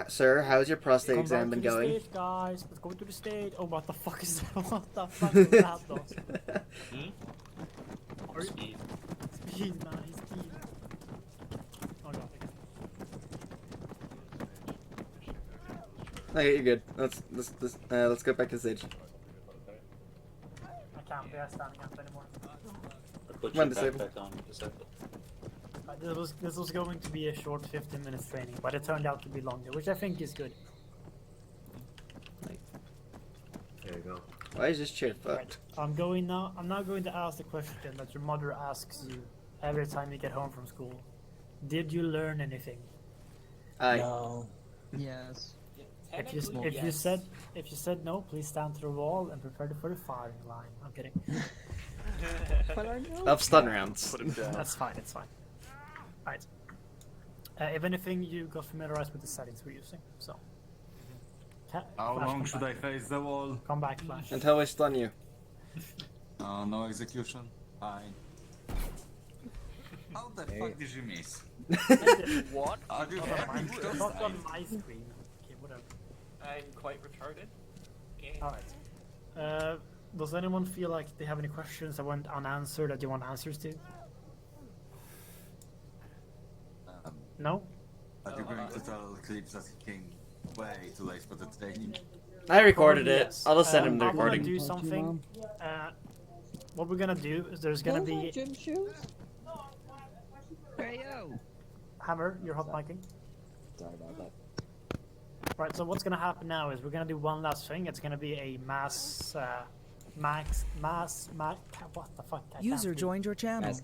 sir, how's your prostate Come exam back been to the going? stage, guys. Let's go to the stage. Oh, what the fuck is that? What the fuck is that, though? Speed. Speed, man. He's speed. Oh, God. Okay, you're good. Let's go back to stage. I can't bear standing up anymore. Put Come on, your disable. backpack on. Disable. This was going to be a short 15 minutes training, but it turned out to be longer, which I think is good. There you go. Why is this chair fucked? I'm now going to ask the question that your mother asks you every time you get home from school. Did you learn anything? No. Yes. If you said no, please stand to the wall and prepare for the firing line. I'm kidding. Of stun rounds. That's fine. It's fine. Alright. If anything, you got familiarized with the settings we're using. So. How Flash, long come should back. I face the wall? Come back, Flash. Until I stun you. No execution. Fine. How the fuck did you miss? What? Are you Not on my screen. Okay, whatever. I'm quite retarded. Okay. Alright. Does anyone feel like they have any questions that went unanswered that you want answers to? No? Are you going to tell Clips that he came way too late for the training? I recorded Probably it. yes. I'll just send him the I'm gonna recording. do something. What we're gonna do is there's gonna be. Gym shoes? Hey yo! Hammer, you're hot micing. Sorry about that. Right, so what's gonna happen now is we're gonna do one last thing. It's gonna be a mass what the fuck? I can't User speak. joined your channel.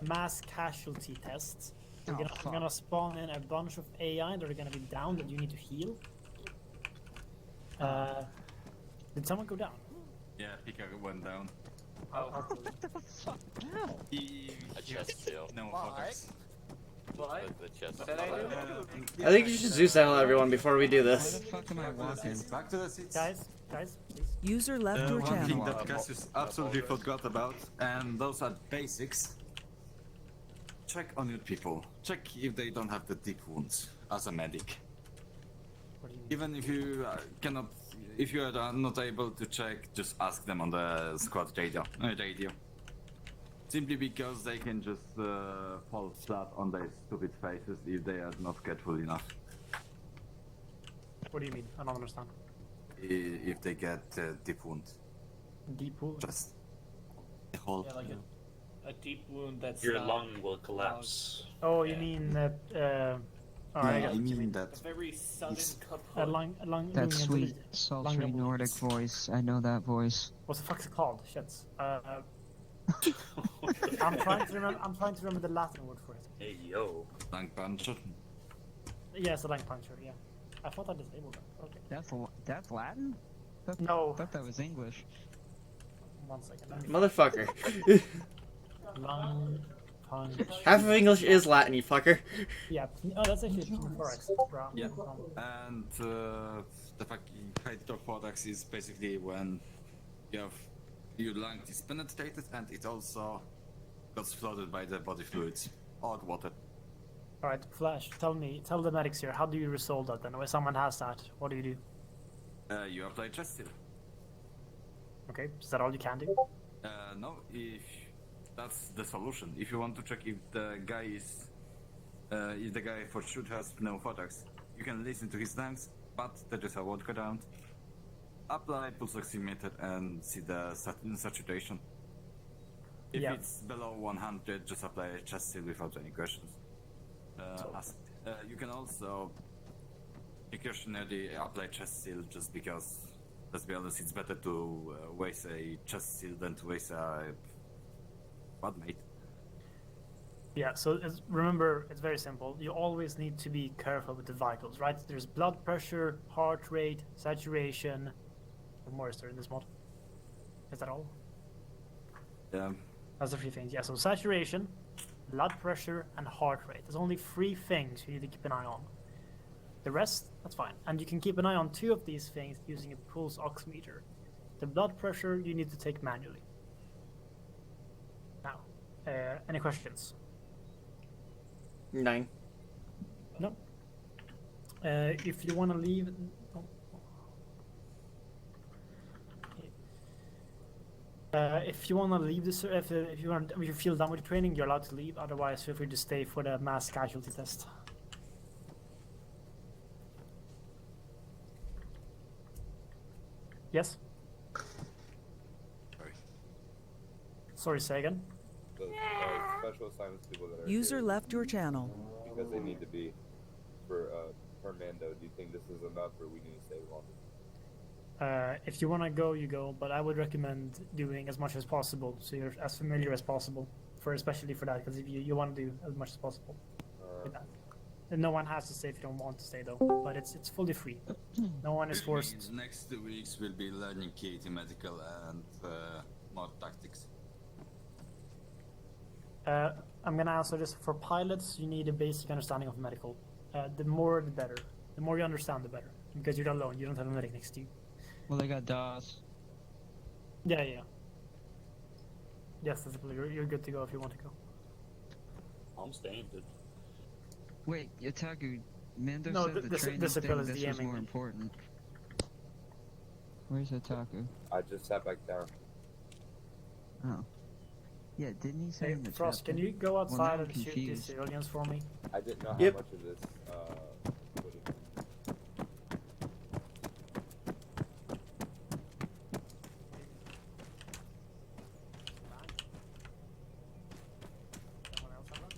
Mass casualty tests. Oh, I'm gonna spawn in a bunch of AI that are gonna be down that you need to heal. Did someone go down? Yeah, Pika went down. Oh. He A chest seal. no photos. What? The chest. What did I do? I think you should Zeus out everyone before we do Why this. the fuck am I walking? Back to the seats. Guys, please. User left your One thing channel. that Cassius absolutely forgot about, and those are basics. Check on your people. Check if they don't have the deep wounds as a medic. What do you mean? Even if you cannot, if you are not able to check, just ask them on the squad radio. Simply because they can just fall flat on their stupid faces if they are not careful enough. What do you mean? I don't understand. If they get deep wound, Deep wound. just the whole. Yeah, like a deep wound that's Your not lung will collapse. Oh, you mean that? Alright, Yeah, I what you mean that. a very sudden A kaput. lung. That lung sweet, ability. sultry Lung Nordic abilities. voice. I know that voice. What the fuck's it called? Shit. I'm trying to remember the Latin word for it. Hey yo. Lung puncher. Yes, the lung puncture. Yeah. I thought I disabled that. Okay. That's Latin? No. I thought that was English. 1 second. Let me- Motherfucker. Lung punch. Half of English is Latin, you fucker. Yeah. Oh, that's actually thorax. Yeah. And the fucking hydrothorax is basically when you have your lung is penetrated and it also gets flooded by the body fluids or water. All right, Flash. Tell the medics here. How do you resolve that then? When someone has that, what do you do? You apply chest seal. Okay. Is that all you can do? No, if that's the solution. If you want to check if the guy for sure has pneumothorax, you can listen to his lungs, but there is a word around. Apply pulse oximeter and see the saturation. If Yeah. it's below 100, just apply a chest seal without any questions. You can also precautionary apply chest seal just because, let's be honest, it's better to waste a chest seal than to waste a bad mate. Yeah, so remember, it's very simple. You always need to be careful with the vitals, right? There's blood pressure, heart rate, saturation. What more is there in this mod? Is that all? That's the 3 things. Yeah, so saturation, blood pressure, and heart rate. There's only 3 things you need to keep an eye on. The rest, that's fine. And you can keep an eye on 2 of these things using a pulse oximeter. The blood pressure you need to take manually. Now, any questions? 9. No. If you want to leave, if you want to leave this, if you feel done with the training, you're allowed to leave. Otherwise, feel free to stay for the mass casualty test. Yes. Sorry, say again. The special assignments people that are User here, left your channel. because they need to be for Mando. Do you think this is enough, or we need to stay longer? If you want to go, you go. But I would recommend doing as much as possible, so you're as familiar as possible. Especially for that, because if you want to do as much as possible with that. And no one has to stay if you don't want to stay, though. But it's fully free. No one is forced. Next 2 weeks will be learning KT medical and more tactics. I'm gonna answer this. For pilots, you need a basic understanding of medical. The more, the better. The more you understand, the better. Because you're not alone. You don't have a medic next to you. Well, they got DOS. Yeah. Yes, that's you're good to go if you want to go. I'm staying, dude. Wait, Yataku, Mando No, said the training this thing, appeal is this was DMing more me. important. Where's Yataku? I just sat back down. Oh. Yeah, didn't he say Hey, in the Frost, chapter? can you go Well, outside now I'm and shoot these confused. civilians for me? I didn't know how Yep. much of this. Someone else have that?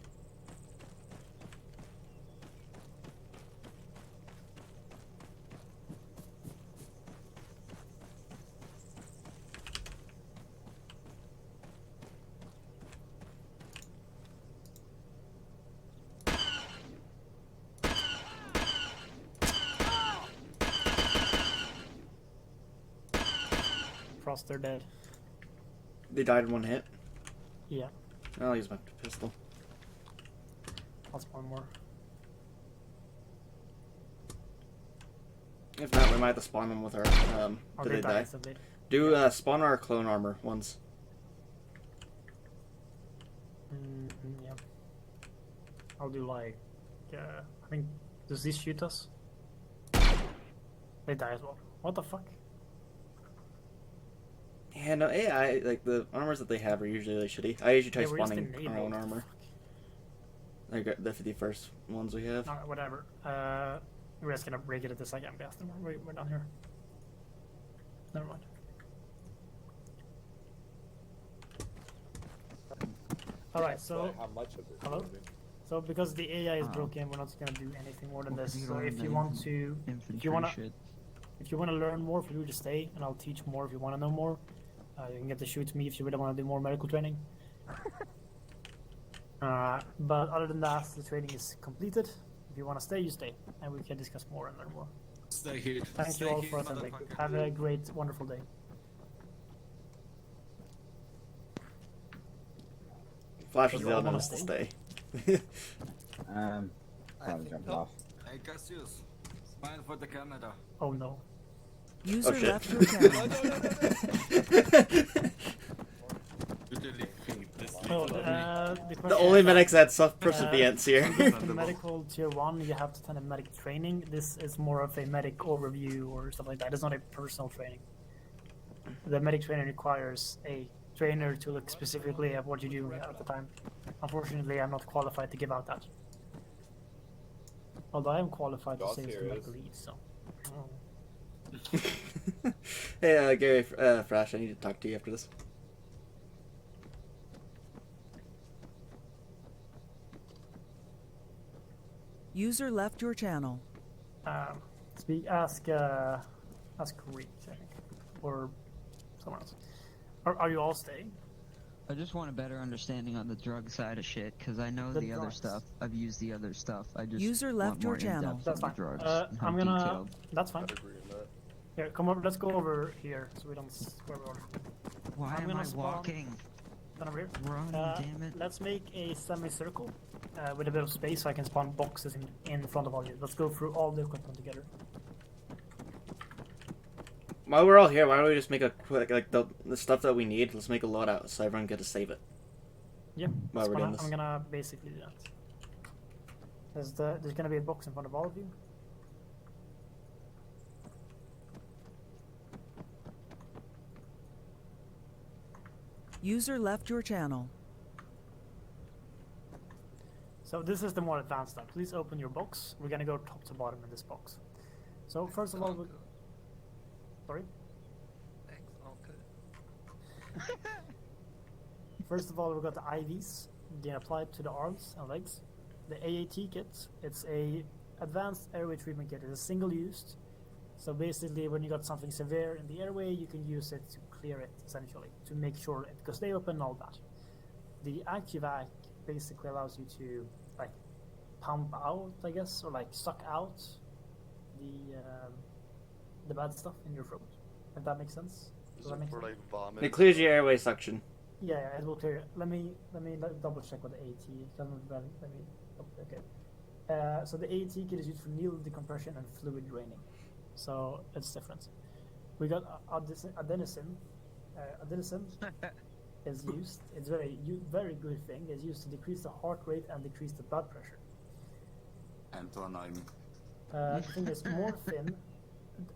lost, they're dead. They died in one hit. Yeah, I'll use my pistol. I'll spawn more. If not, we might have to spawn them with our. Or Did they die? instantly. Do spawn our clone armor ones. Yeah. I'll do like. I think. Does this shoot us? They die as well. What the fuck? Yeah, no, AI, like, the armors that they have are usually really shitty. I usually try They were just spawning our enabled. own armor. Like the 51st ones we have. Alright, whatever. We're just gonna break it at the second best. We're down here. Never mind. Alright, so. How much of it? Hello? So because the AI is broken, we're not gonna do anything more than this. So if you want to, if you wanna learn more, feel free to stay, and I'll teach more if you wanna know more. You can get to shoot me if you really wanna do more medical training. But other than that, the training is completed. If you wanna stay, you stay, and we can discuss more and learn more. Stay here. Thank Stay you all here, for attending. motherfucker. Have a great, wonderful day. Flash was You the all other wanna one to stay? stay. Probably jumping off. Hey Cassius, smile for the camera. Oh no. User shit. left your channel. Literally hate this. Oh, The only medics that self recipients here. To get medical tier 1, you have to attend a medic training. This is more of a medic overview or something like that. It's not a personal training. The medic training requires a trainer to look specifically at what you do at the time. Unfortunately, I'm not qualified to give out that. Although I am qualified to Y'all say it's the serious? medical lead, so. Hey, Gary, Frash, I need to talk to you after this. User left your channel. Ask Reed, I think, or someone else. Are you all staying? I just want a better understanding on the drug side of shit, because I know The the other drugs. stuff. I've used the other stuff. I just User want left your more channel. in-depth That's on fine. the drugs. and how I'm gonna. detailed. That's fine. I'd agree on that. Here, come over. Let's go over here so we don't swear word. Why I'm am gonna I spawn- walking? Come over here. Run, damn it. Let's make a semicircle with a bit of space so I can spawn boxes in front of all you. Let's go through all the equipment together. While we're all here, why don't we just make a quick, like, the stuff that we need, let's make a loadout so everyone get to save it. Yeah. While we're doing this. I'm gonna basically do that. There's gonna be a box in front of all of you. User left your channel. So this is the more advanced stuff. Please open your box. We're gonna go top to bottom in this box. So first of all, sorry. Thanks, Uncle. First of all, we've got the IVs being applied to the arms and legs. The AAT kit, it's a advanced airway treatment kit. It's a single used. So basically, when you got something severe in the airway, you can use it to clear it, essentially, to make sure it can stay open and all that. The AccuVac basically allows you to, like, pump out, I guess, or like suck out the bad stuff in your throat. If that makes sense. Does that make sense? It clears your airway suction. Yeah, it will clear. Let me double check what the AT. Okay. So the AT kit is used for needle decompression and fluid draining. So it's different. We got adenosine. Adenosine is used. It's very good thing. It's used to decrease the heart rate and decrease the blood pressure. And to annoy me. The thing is, morphine.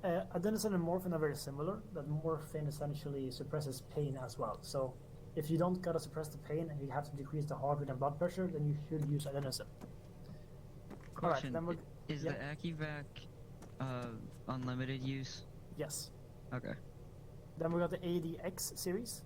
Adenosine and morphine are very similar. That morphine essentially suppresses pain as well. So if you don't gotta suppress the pain and you have to decrease the heart rate and blood pressure, then you should use adenosine. Question, Alright, then is the AccuVac unlimited use? Yes. Okay. Then we got the ADX series.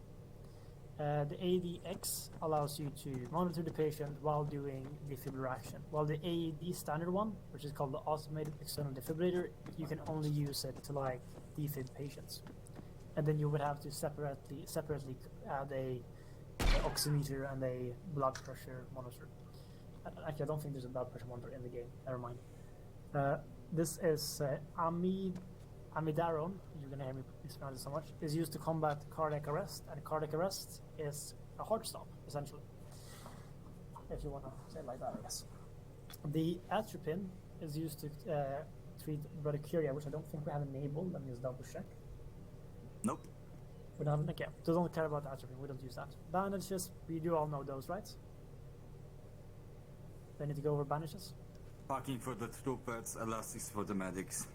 The ADX allows you to monitor the patient while doing defibrillation. While the AED standard one, which is called the automated external defibrillator, you can only use it to like defib patients. And then you would have to separately add a oximeter and a blood pressure monitor. Actually, I don't think there's a blood pressure monitor in the game. Never mind. This is Amidaron, you're gonna hear me explain it so much, is used to combat cardiac arrest, and cardiac arrest is a heart stop, essentially. If you wanna say it like that, I guess. The atropine is used to treat bradycardia, which I don't think we have enabled. Let me just double check. Nope. We don't. Okay, so don't care about atropine. We don't use that. Bandages, we do all know those, right? Do I need to go over bandages? Packing for the troopers, elastics for the medics.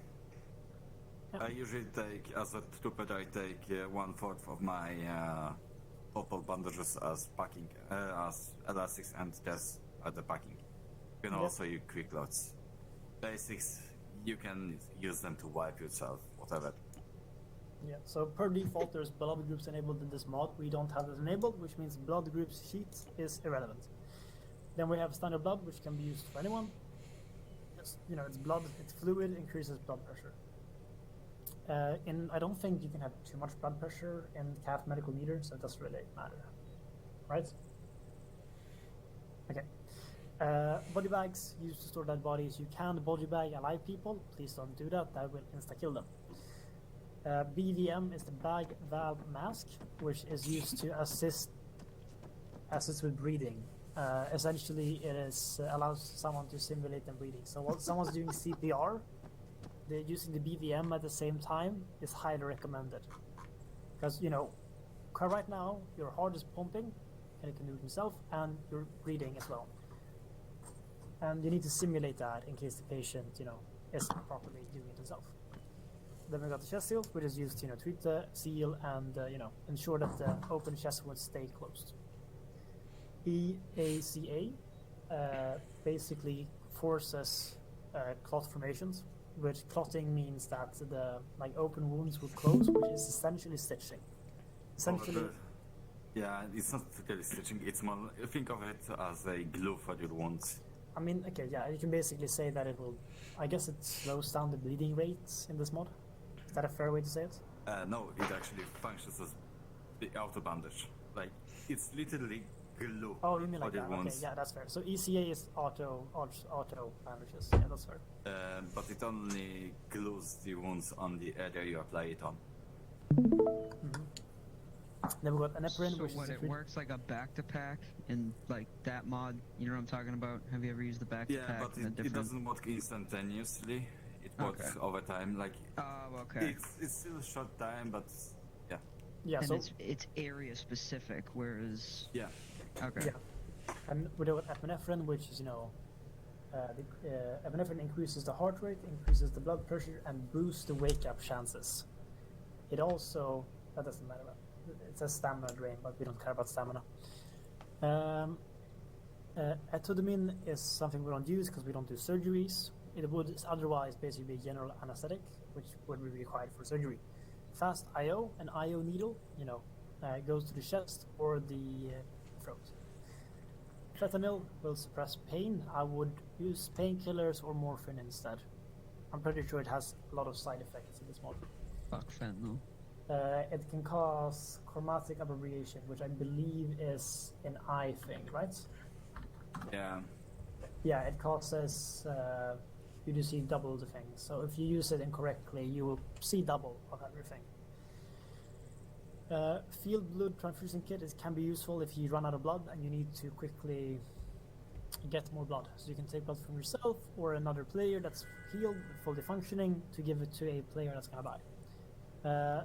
Yeah. I usually take, as a trooper, I take 1/4 of my total bandages as packing, as elastics, and just at the packing. You can also use quick loads. Basics, you can use them to wipe yourself, whatever. Yeah, so per default there's blood groups enabled in this mod. We don't have it enabled, which means blood groups sheet is irrelevant. Then we have standard blood, which can be used for anyone. Just, you know, it's blood, it's fluid, increases blood pressure. I don't think you can have too much blood pressure in CAT medical meter, so it doesn't really matter. Right? Okay. Body bags used to store dead bodies. You can body bag alive people. Please don't do that. That will insta-kill them. BVM is the bag valve mask, which is used to assist with breathing. Essentially, it is allows someone to simulate them breathing. So while someone's doing CPR, they're using the BVM at the same time is highly recommended. Because, you know, right now, your heart is pumping, and it can do it himself, and you're breathing as well. And you need to simulate that in case the patient, you know, isn't properly doing it himself. Then we got the chest seal, which is used to, you know, treat the seal and, you know, ensure that the open chest would stay closed. EACA basically forces clot formations, which clotting means that the open wounds will close, which is essentially stitching. Essentially. Yeah, it's not really stitching. It's more. Think of it as a glue for your wounds. I mean, okay, yeah, you can basically say that it will. I guess it slows down the bleeding rates in this mod. Is that a fair way to say it? No, it actually functions as the outer bandage. Like, it's literally glue. Oh, you mean like that? Okay, yeah, that's fair. So ECA is auto bandages. Yeah, that's fair. But it only glues the wounds on the area you apply it on. Mm-hmm. Then we got an epinephrine, So which what, is it works like a back-to-pack in like that mod? You know what I'm talking about? Have you ever used the back-to-pack? Yeah, but it doesn't work instantaneously. It works over time. Like, okay. It's still a short time, but yeah. Yeah, and so it's area specific, whereas okay. Yeah, and we got epinephrine, which is, you know, epinephrine increases the heart rate, increases the blood pressure, and boosts the wake-up chances. It also that doesn't matter. It says stamina drain, but we don't care about stamina. Etodomin is something we don't use because we don't do surgeries. It would otherwise basically be general anesthetic, which would be required for surgery. Fast IO, an IO needle, you know, goes to the chest or the throat. Fentanyl will suppress pain. I would use painkillers or morphine instead. I'm pretty sure it has a lot of side effects in this mod. Fuck fentanyl. It can cause chromatic aberration, which I believe is an eye thing, right? Yeah. Yeah, it causes you to see double the thing. So if you use it incorrectly, you will see double of everything. Field blood transfusion kit can be useful if you run out of blood and you need to quickly get more blood. So you can take blood from yourself or another player that's healed, fully functioning, to give it to a player that's gonna die.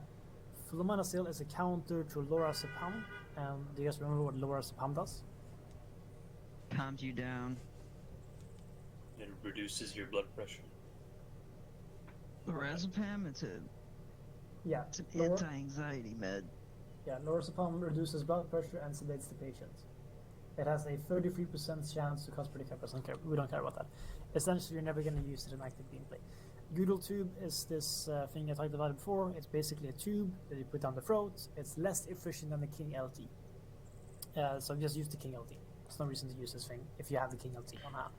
Flumanacil is a counter to lorazepam. Do you guys remember what lorazepam does? Calms you down. It reduces your blood pressure. Lorazepam, it's an anti-anxiety med. Yeah, lorazepam reduces blood pressure and sedates the patient. It has a 33% chance to cause predicament. We don't care about that. Essentially, you're never going to use it in active gameplay. Goodle tube is this thing I talked about before. It's basically a tube that you put down the throat. It's less efficient than the King LT. So just use the King LT. There's no reason to use this thing if you have the King LT on hand.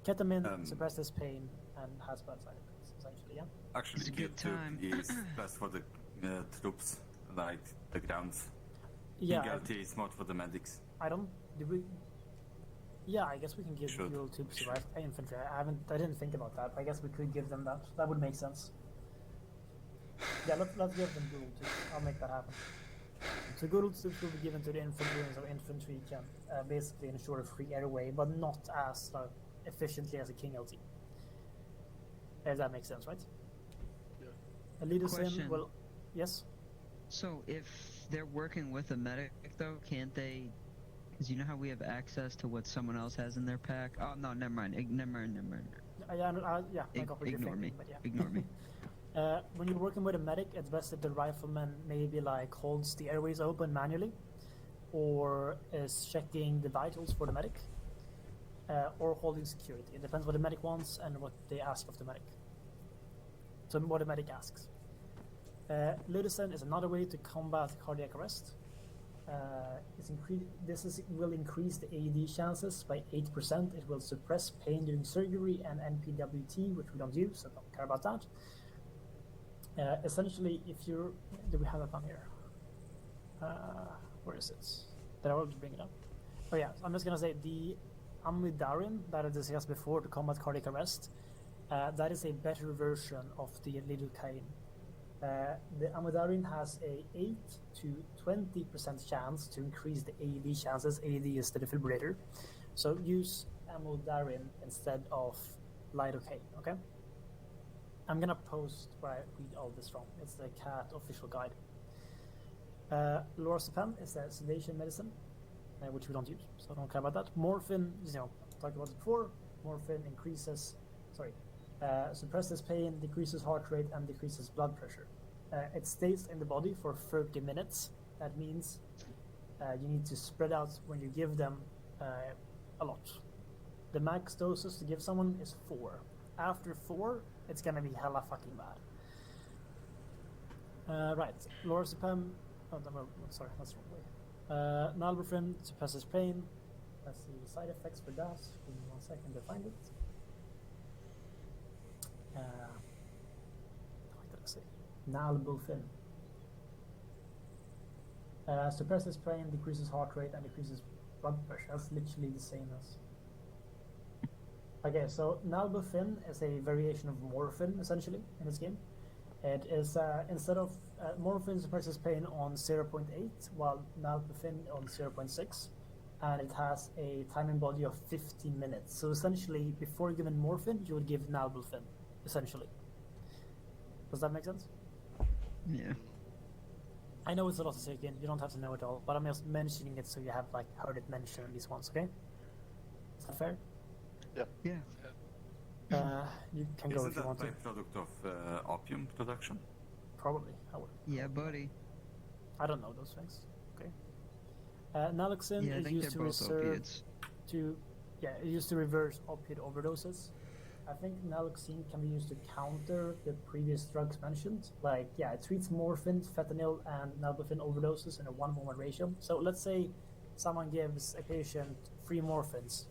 Ketamine suppresses pain and has bad side effects, essentially, yeah? Actually, it's a good time. is best for the troops, like the grounds. Yeah. King LT is not for the medics. Yeah, I guess we can give dual tubes to infantry. I didn't think about that. I guess we could give them that. That would make sense. Yeah, let's give them Google too. I'll make that happen. So Google tips will be given to the infantry, so infantry can basically ensure a free airway, but not as efficiently as a King LT. If that makes sense, right? A leader sim will, yes. So if they're working with a medic, though, can't they? Because you know how we have access to what someone else has in their pack. Oh no, never mind. Never mind. Yeah, I got what you're Ignore thinking, me. but yeah. Ignore me. When you're working with a medic, it's best if the rifleman maybe like holds the airways open manually, or is checking the vitals for the medic, or holding security. It depends what the medic wants and what they ask of the medic. So what the medic asks. Ludicen is another way to combat cardiac arrest. Will increase the AED chances by 8%. It will suppress pain during surgery and NPWT, which we don't use, so don't care about that. Essentially, if you're... Do we have that on here? Where is it? Did I already bring it up? Oh yeah, so I'm just going to say the Amidarin that I discussed before to combat cardiac arrest, that is a better version of the lidocaine. The Amidarin has a 8 to 20% chance to increase the AED chances. AED is the defibrillator. So use Amidarin instead of lidocaine, okay? I'm gonna post where I read all this from. It's the CAT official guide. Lorazepam is a sedation medicine, which we don't use, so don't care about that. Morphine, talked about it before. Morphine suppresses pain, decreases heart rate, and decreases blood pressure. It stays in the body for 30 minutes. That means you need to spread out when you give them a lot. The max doses to give someone is 4. After 4, it's gonna be hella fucking bad. Right, lorazepam. Oh, no, sorry, that's the wrong way. Nalbuphine suppresses pain. Let's see the side effects for that. Give me 1 second to find it. What did I say? Nalbuphine. Suppresses pain, decreases heart rate, and decreases blood pressure. That's literally the same as. Okay, so nalbuphine is a variation of morphine, essentially, in this game. It is, instead of morphine suppresses pain on 0.8, while nalbuphine on 0.6, and it has a time in body of 15 minutes. So essentially, before giving morphine, you would give nalbuphine, essentially. Does that make sense? Yeah. I know it's a lot to take in. You don't have to know it all, but I'm just mentioning it so you have heard it mentioned at least once. Okay? Is that fair? Yeah. You can go if you want to. Isn't that a product of opium production? Probably, I would. Yeah, buddy. I don't know those things. Okay. Naloxone I is think used they're to both opiates. used to reverse opiate overdoses. I think naloxone can be used to counter the previous drugs mentioned. It treats morphine, fentanyl, and nalbuphine overdoses in a 1-1 ratio. So let's say someone gives a patient 3 morphines.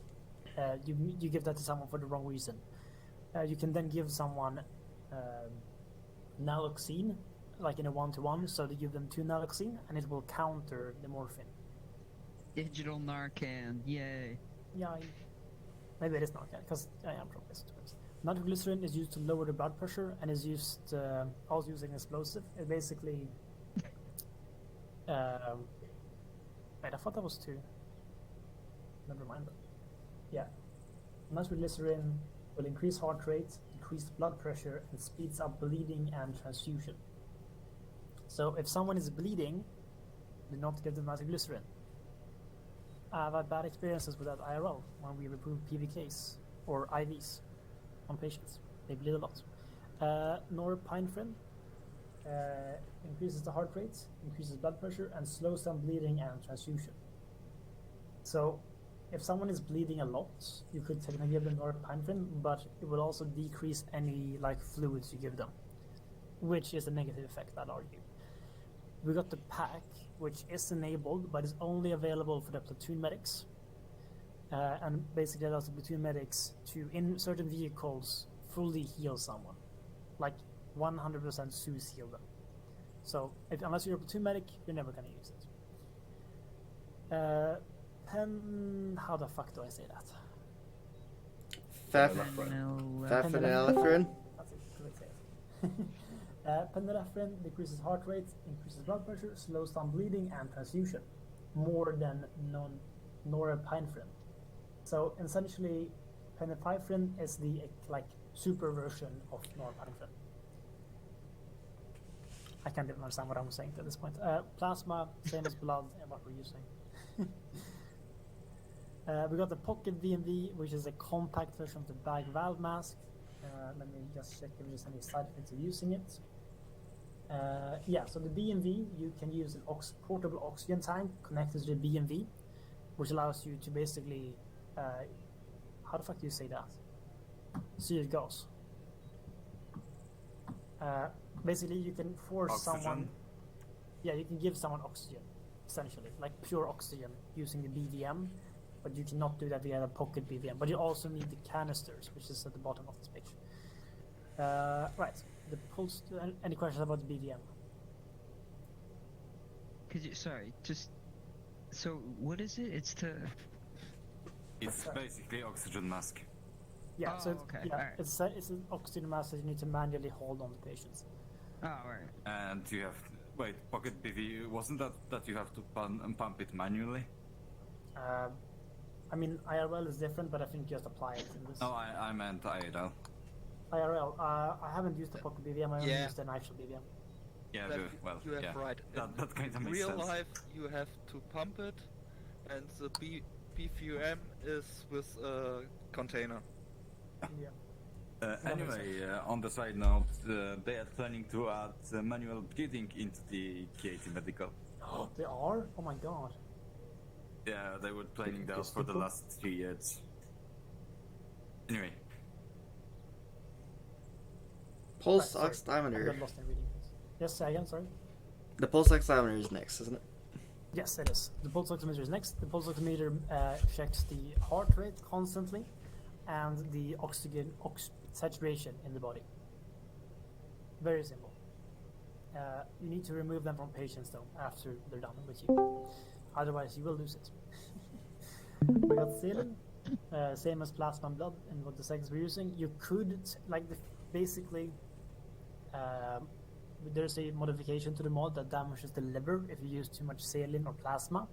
You give that to someone for the wrong reason. You can then give someone naloxone, in a 1-to-1, so they give them 2 naloxone, and it will counter the morphine. Digital Narcan, yay. Yeah, maybe it is Narcan, because I am probably. Nitroglycerin is used to lower the blood pressure and is used also using explosive. It basically. Wait, I thought that was 2. Never mind that. Yeah. Nitroglycerin will increase heart rate, increase blood pressure, and speeds up bleeding and transfusion. So if someone is bleeding, do not give them nitroglycerin. I've had bad experiences with that IRL when we remove PVKs or IVs on patients. They bleed a lot. Norepinephrine increases the heart rate, increases blood pressure, and slows down bleeding and transfusion. So if someone is bleeding a lot, you could technically give them norepinephrine, but it will also decrease any fluids you give them, which is a negative effect, I'd argue. We got the pack, which is enabled, but is only available for the platoon medics. And basically allows the platoon medics to, in certain vehicles, fully heal someone. 100% Zeus heal them. So, unless you're a platoon medic, you're never going to use it. How the fuck do I say that? Phenylephrine. That's it. Good way to say Phenylephrine decreases heart rate, increases blood pressure, slows down bleeding and transfusion, more than norepinephrine. So essentially, phenylephrine is the like super version of norepinephrine. I can't even understand what I'm saying at this point. Plasma, same as blood, and what we're using. We got the pocket VMV, which is a compact version of the bag valve mask. Let me just check if there's any side effects of using it. Yeah, so the BMV, you can use an portable oxygen tank connected to the BMV, which allows you to basically, how the fuck do you say that? Seared gas. Basically, you can force someone. Yeah, you can give someone oxygen, essentially, like pure oxygen using the BVM, but you cannot do that via the pocket BVM. But you also need the canisters, which is at the bottom of this page. Right. The pulse. Any questions about the BVM? Could you? Sorry, just. So what is it? It's to. It's basically oxygen mask. Yeah. Oh, so okay. yeah, Right. it's an oxygen mask that you need to manually hold on the patients. Oh, right. And you have pocket BV. Wasn't that you have to pump it manually? I mean, IRL is different, but I think just apply it in this. No, I meant IRL. IRL. I haven't used the pocket BVM. I only Yeah. used an actual BVM. Yeah, That well, you have yeah. right. That kind of In makes real sense. life, you have to pump it, and the BVM is with a container. Yeah. Anyway, on the side note, they are planning to add manual breathing into the KT Medical. Oh, they are? Oh my god. Yeah, they were planning that for the last 3 years. Anyway. Pulse Right, sorry. I oximeter. got lost in reading this. Yes, say again, sorry. The pulse oximeter is next, isn't it? Yes, it is. The pulse oximeter is next. The pulse oximeter checks the heart rate constantly and the oxygen saturation in the body. Very simple. You need to remove them from patients though after they're done with you. Otherwise, you will lose it. We got serum, same as plasma and blood, and what the seconds we're using. You could basically. There's a modification to the mod that damages the liver if you use too much saline or plasma,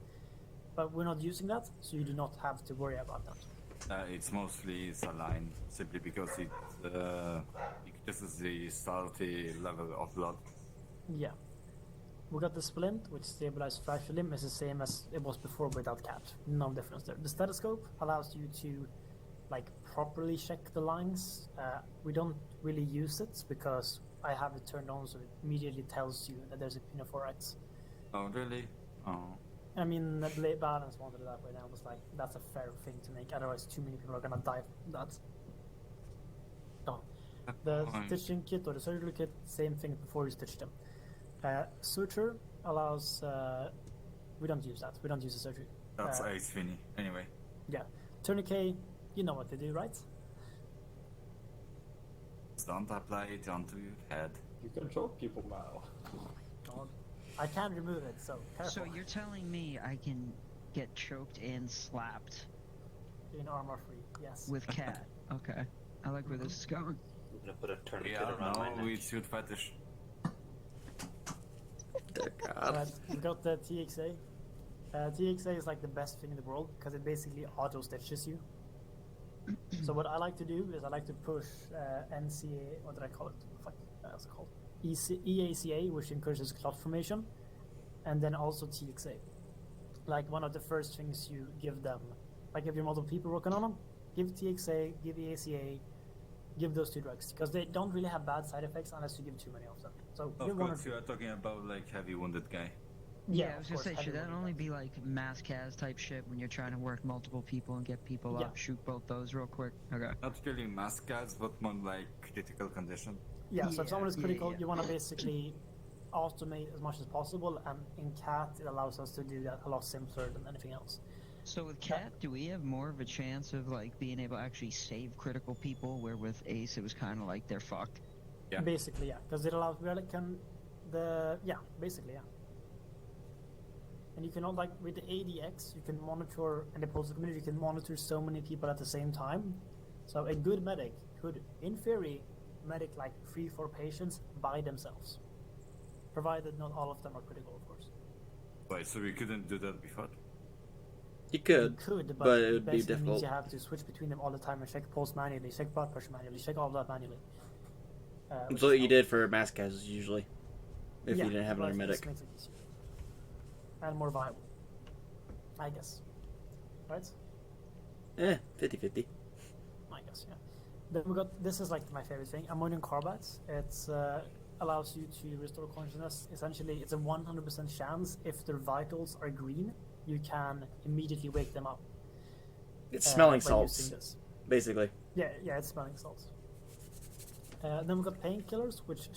but we're not using that, so you do not have to worry about that. It's mostly saline, simply because it increases the salty level of blood. Yeah. We got the splint, which stabilizes fracture limb, is the same as it was before without CAT. No difference there. The stethoscope allows you to properly check the lungs. We don't really use it because I have it turned on, so it immediately tells you that there's a pneumothorax. Oh, really? Oh. I mean, the Balance wanted it that way, and I was like, that's a fair thing to make, otherwise too many people are gonna die from that. Oh. The stitching kit or the surgical kit, same thing before you stitch them. Suture allows, we don't use that, we don't use the surgery. That's Ace Finney, anyway. Yeah. Tourniquet, you know what they do, right? Don't apply it onto your head. You can choke people now. God. I can't remove it, so careful. So you're telling me I can get choked and slapped in armor free, yes. with cat? Okay, I like where this is going. I'm gonna put a tourniquet Yeah, around my no, neck. it's your fetish. Right, we got the TXA. TXA is like the best thing in the world because it basically auto stitches you. So what I like to do is I like to push NCA, what did I call it? Fuck, what's it called? EACA, which encourages clot formation, and then also TXA. Like one of the first things you give them, like if you're multiple people working on them, give TXA, give EACA, give those two drugs because they don't really have bad side effects unless you give too many of them. So Of give one or course, you are talking about heavy wounded guy. Yeah, I was of gonna course, say, should that everyone only does. be like mass cas type shit when you're trying to work multiple people and get people Yeah. up? Shoot both those real quick. Okay. Not really mass cats, but more like critical condition. Yeah, so if Yeah, someone is yeah, critical, yeah. you want to basically automate as much as possible, and in CAT it allows us to do that a lot simpler than anything else. So with cat, do we have more of a chance of being able to actually save critical people? Where with Ace, it was kind of like they're fucked. Yeah. Basically, yeah, because it allows basically, yeah. And you can not with the ADX, you can monitor, and the pulse community, you can monitor so many people at the same time. So a good medic could, in theory, medic like 3-4 patients by themselves, provided not all of them are critical, of course. Wait, so we couldn't do that before? You could, You could, but it would be basically means difficult. you have to switch between them all the time and check pulse manually, check blood pressure manually, check all of that manually. That's what you did for mass casualties usually, if you didn't have but another this medic. makes it easier and more viable, I guess. Right? 50-50. I guess, yeah. Then we got, this is like my favorite thing, ammonium carbide. It allows you to restore consciousness. Essentially, it's a 100% chance if their vitals are green, you can immediately wake them up. It's smelling by using salts, this. basically. Yeah, it's smelling salts. Then we got painkillers, which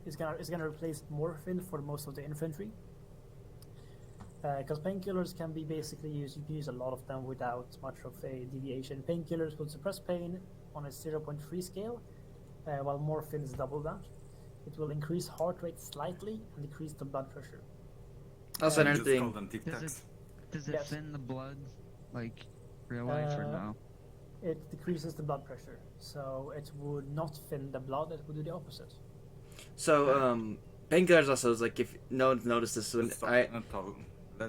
is gonna replace morphine for most of the infantry. Because painkillers can be basically used, you can use a lot of them without much of a deviation. Painkillers will suppress pain on a 0.3 scale, while morphine is double that. It will increase heart rate slightly and decrease the blood pressure. Also, another Just call thing. them Tic Tacs. Does it Yes. thin the blood like real life or no? It decreases the blood pressure, so it would not thin the blood, it would do the opposite. So, painkillers also is like, if no one's noticed this, when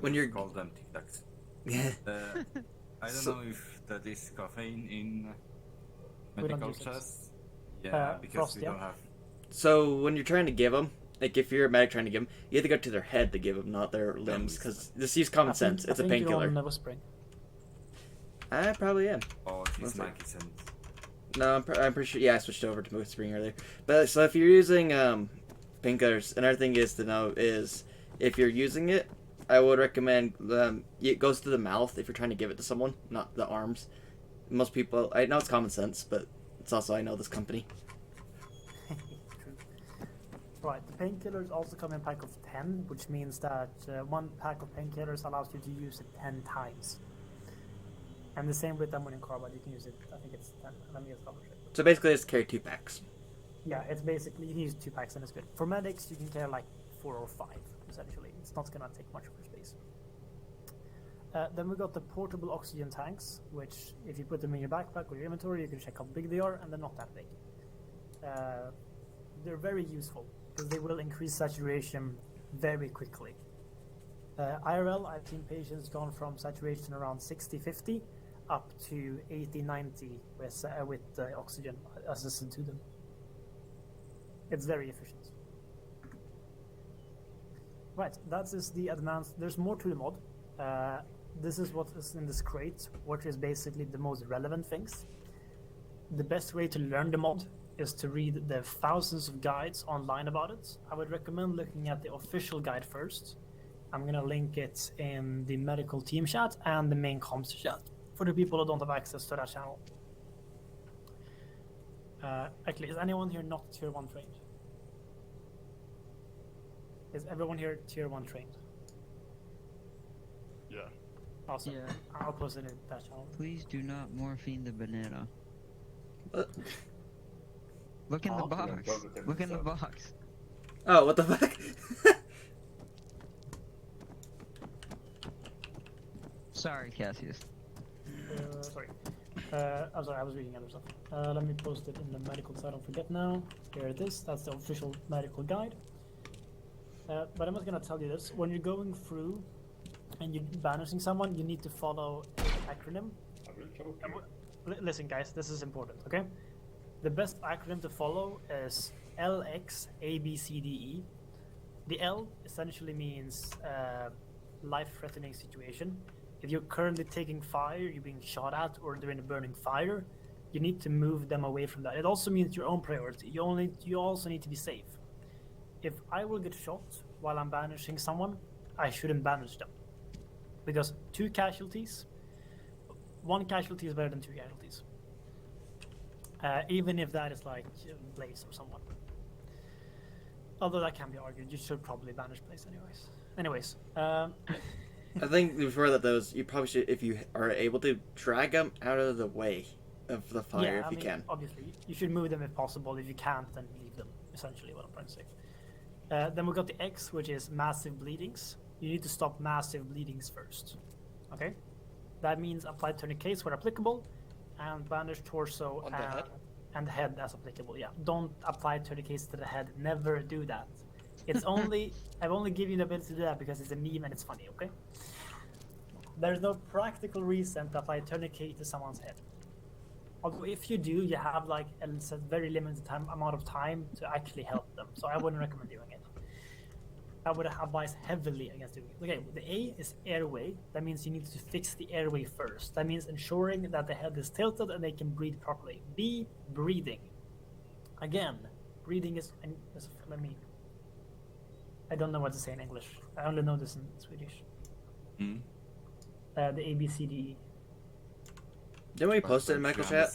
When you're call them Tic Tacs. I don't know if that is caffeine in We don't medical use it. chest. Yeah, because we Frostia. don't have. So when you're trying to give them, like if you're a medic trying to give them, you have to go to their head to give them, not their limbs, because just use common sense. It's a painkiller. You're on whispering. I probably am. Oh, One she's sec. like it's in. No, I'm pretty sure. Yeah, I switched over to whispering earlier. But so if you're using painkillers, another thing is to know is if you're using it, I would recommend it goes to the mouth if you're trying to give it to someone, not the arms. Most people, I know it's common sense, but it's also I know this company. True. Right, the painkillers also come in a pack of 10, which means that one pack of painkillers allows you to use it 10 times. And the same with ammonium carbide, you can use it, I think it's 10. Let me just double check. So basically, just carry 2 packs. Yeah, it's basically, you can use 2 packs and it's good. For medics, you can carry like 4 or 5, essentially. It's not gonna take much more space. Then we got the portable oxygen tanks, which if you put them in your backpack or your inventory, you can check how big they are, and they're not that big. They're very useful because they will increase saturation very quickly. IRL, I've seen patients gone from saturation around 60-50 up to 80-90 with oxygen assisted to them. It's very efficient. Right, that is the advanced. There's more to the mod. This is what is in this crate, which is basically the most relevant things. The best way to learn the mod is to read the thousands of guides online about it. I would recommend looking at the official guide first. I'm gonna link it in the medical team chat and the main comms chat for the people who don't have access to that channel. Actually, is anyone here not tier 1 trained? Is everyone here tier 1 trained? Yeah. Awesome. Yeah. I'll post it in that channel. Please do not morphine the banana. What? Look in the Oh. box. Look in the box. Oh, what the fuck? Sorry, Cassius. Sorry. I'm sorry, I was reading other stuff. Let me post it in the medical side, don't forget now. Here it is, that's the official medical guide. But I'm not gonna tell you this. When you're going through and you're banishing someone, you need to follow an acronym. Listen guys, this is important, okay? The best acronym to follow is LXABCDE. The L essentially means life-threatening situation. If you're currently taking fire, you're being shot at, or they're in a burning fire, you need to move them away from that. It also means your own priority. You also need to be safe. If I will get shot while I'm banishing someone, I shouldn't banish them. Because 2 casualties, 1 casualty is better than 2 casualties. Even if that is like Blaze or someone. Although that can be argued, you should probably banish Blaze anyways. I think before that, you probably should, if you are able to, drag them out of the way of the fire if you can. Obviously, you should move them if possible. If you can't, then leave them. Essentially, what I'm trying to say. Then we got the X, which is massive bleedings. You need to stop massive bleedings first. Okay, that means apply tourniquets where applicable, and bandage torso and head as applicable. Yeah, don't apply tourniquets to the head. Never do that. It's only I've only given you the ability to do that because it's a meme and it's funny. Okay. There's no practical reason to apply a tourniquet to someone's head. Although if you do, you have like a very limited amount of time to actually help them. So I wouldn't recommend doing it. I would advise heavily against doing it. Okay, the A is airway. That means you need to fix the airway first. That means ensuring that the head is tilted and they can breathe properly. B, breathing. Again, breathing is let me. I don't know what to say in English. I only know this in Swedish. Hmm? The A, B, C, D, E. Didn't we post it in medical chat?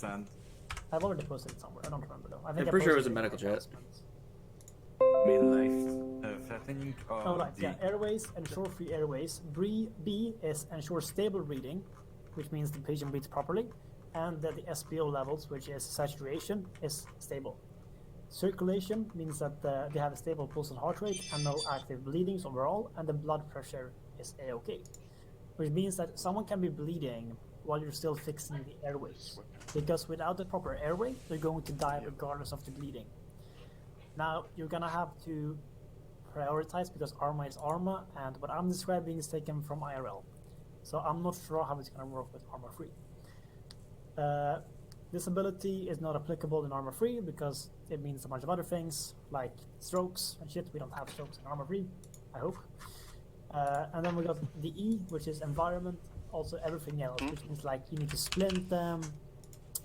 I've already posted it somewhere. I don't remember though. I think I'm pretty sure it was posted in medical chat. Life threatening or Oh, right, D? yeah. Airways, ensure free airways. B is ensure stable breathing, which means the patient breathes properly, and that the SPO levels, which is saturation, is stable. Circulation means that they have a stable pulse and heart rate and no active bleedings overall, and the blood pressure is A-OK. Which means that someone can be bleeding while you're still fixing the airways. Because without the proper airway, they're going to die regardless of the bleeding. Now, you're gonna have to prioritize because ARMA is ARMA, and what I'm describing is taken from IRL. So I'm not sure how it's gonna work with ARMA free. This ability is not applicable in ARMA free because it means a bunch of other things like strokes and shit. We don't have strokes in ARMA free, I hope. And then we got the E, which is environment, also everything else, which means like you need to splint them,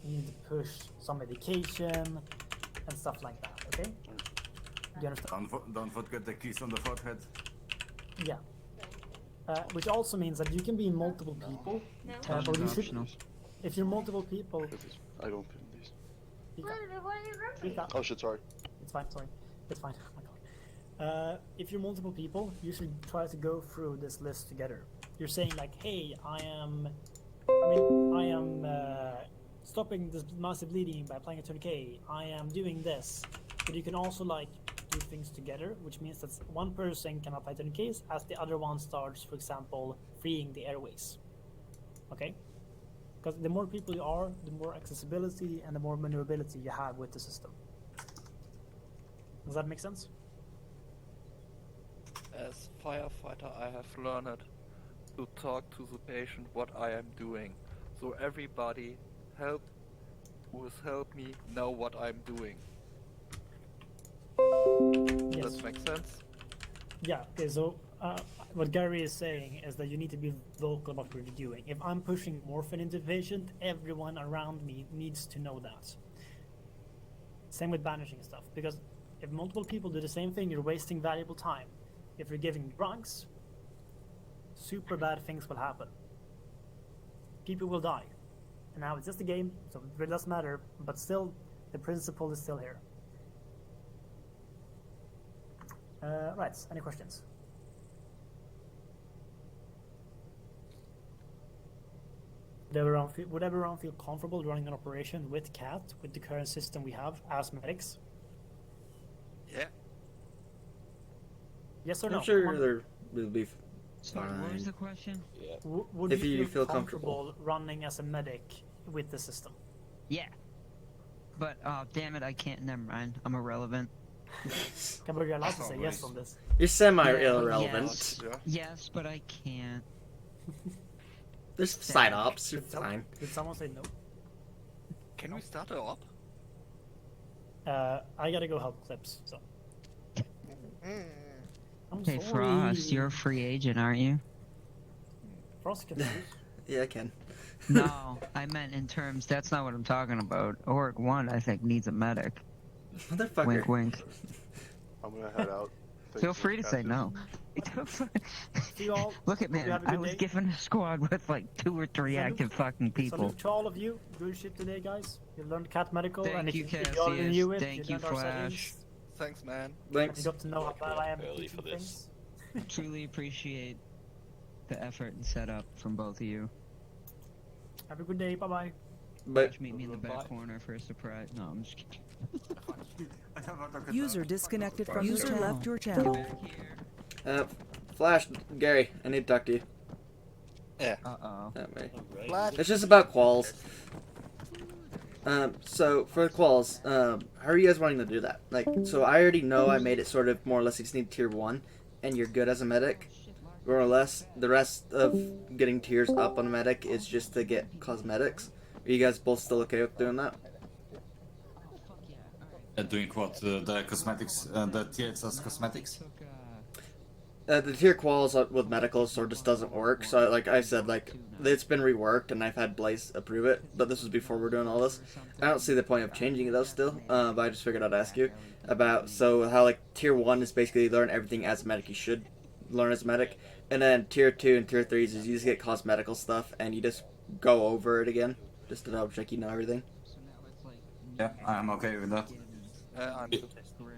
you need to push some medication, and stuff like that, okay? Do you understand? Don't forget the keys on the forehead. Yeah. Which also means that you can be multiple people, or you should, if you're multiple people... I don't feel this. Oh shit, sorry. It's fine, sorry. It's fine, oh my god. If you're multiple people, you should try to go through this list together. You're saying like, hey, I am stopping this massive bleeding by applying a tourniquet. I am doing this. But you can also like do things together, which means that one person can apply tourniquets as the other one starts, for example, freeing the airways. Okay? Because the more people you are, the more accessibility and the more maneuverability you have with the system. Does that make sense? As firefighter, I have learned to talk to the patient what I am doing, so everybody who has helped me know what I'm doing. Yes. Does that make sense? Yeah. Okay. So what Gary is saying is that you need to be vocal about what you're doing. If I'm pushing morphine into the patient, everyone around me needs to know that. Same with bandaging stuff, because if multiple people do the same thing, you're wasting valuable time. If you're giving drugs, super bad things will happen. People will die. And now it's just a game, so it really doesn't matter, but still, the principle is still here. Right, any questions? Would everyone feel comfortable running an operation with CAT, with the current system we have as medics? Yeah. Yes or no? I'm sure there will be Sorry, what was the question? Yeah. Would If you you feel feel comfortable running as a medic with the system? Yeah. But, damn it, I can't. Never mind. I'm irrelevant. But you're allowed to say yes on this. You're semi-irrelevant. Yes, yes, but I can't. There's side ops, you're fine. Did someone say no? Can we start a op? I gotta go help Clips, so. I'm Hey, sorry. Frost, you're a free agent, aren't you? Frost can do. Yeah, I can. No, I meant in terms, that's not what I'm talking about. Org 1, I think, needs a medic. Motherfucker. Wink, wink. I'm gonna head out. Feel free to say no. Look at me, I was given a squad with like 2 or 3 active fucking people. Salute to all of you. Good shit today, guys. You learned Cat Medical, Thank and if you, if you already knew it, Thank you you, learned our Flash. settings. Thanks, man. Thanks. You got to know how bad I am at Early teaching for this. things. Truly appreciate the effort and setup from both of you. Have a good day. Bye bye. But Meet me in the back corner for a surprise. No, I'm just kidding. User disconnected from your channel. User left your channel. Flash, Gary, I need to talk to you. Yeah. Uh-oh. That way. Flash. It's just about quals. So for the quals, how are you guys wanting to do that? Like, so I already know I made it sort of more or less you just need tier 1, and you're good as a medic. More or less, the rest of getting tiers up on a medic is just to get cosmetics. Are you guys both still okay with doing that? Doing what? The cosmetics, the tiers as cosmetics? The tier quals with medical sort of just doesn't work. So, like I said, like it's been reworked, and I've had Blaze approve it. But this was before we're doing all this. I don't see the point of changing it though. Still, but I just figured I'd ask you about how like tier 1 is basically learn everything as a medic you should learn as a medic, and then tier 2 and tier 3 is you just get cosmetical stuff and you just go over it again just to double check you know everything. Yeah, I'm okay with that. I'm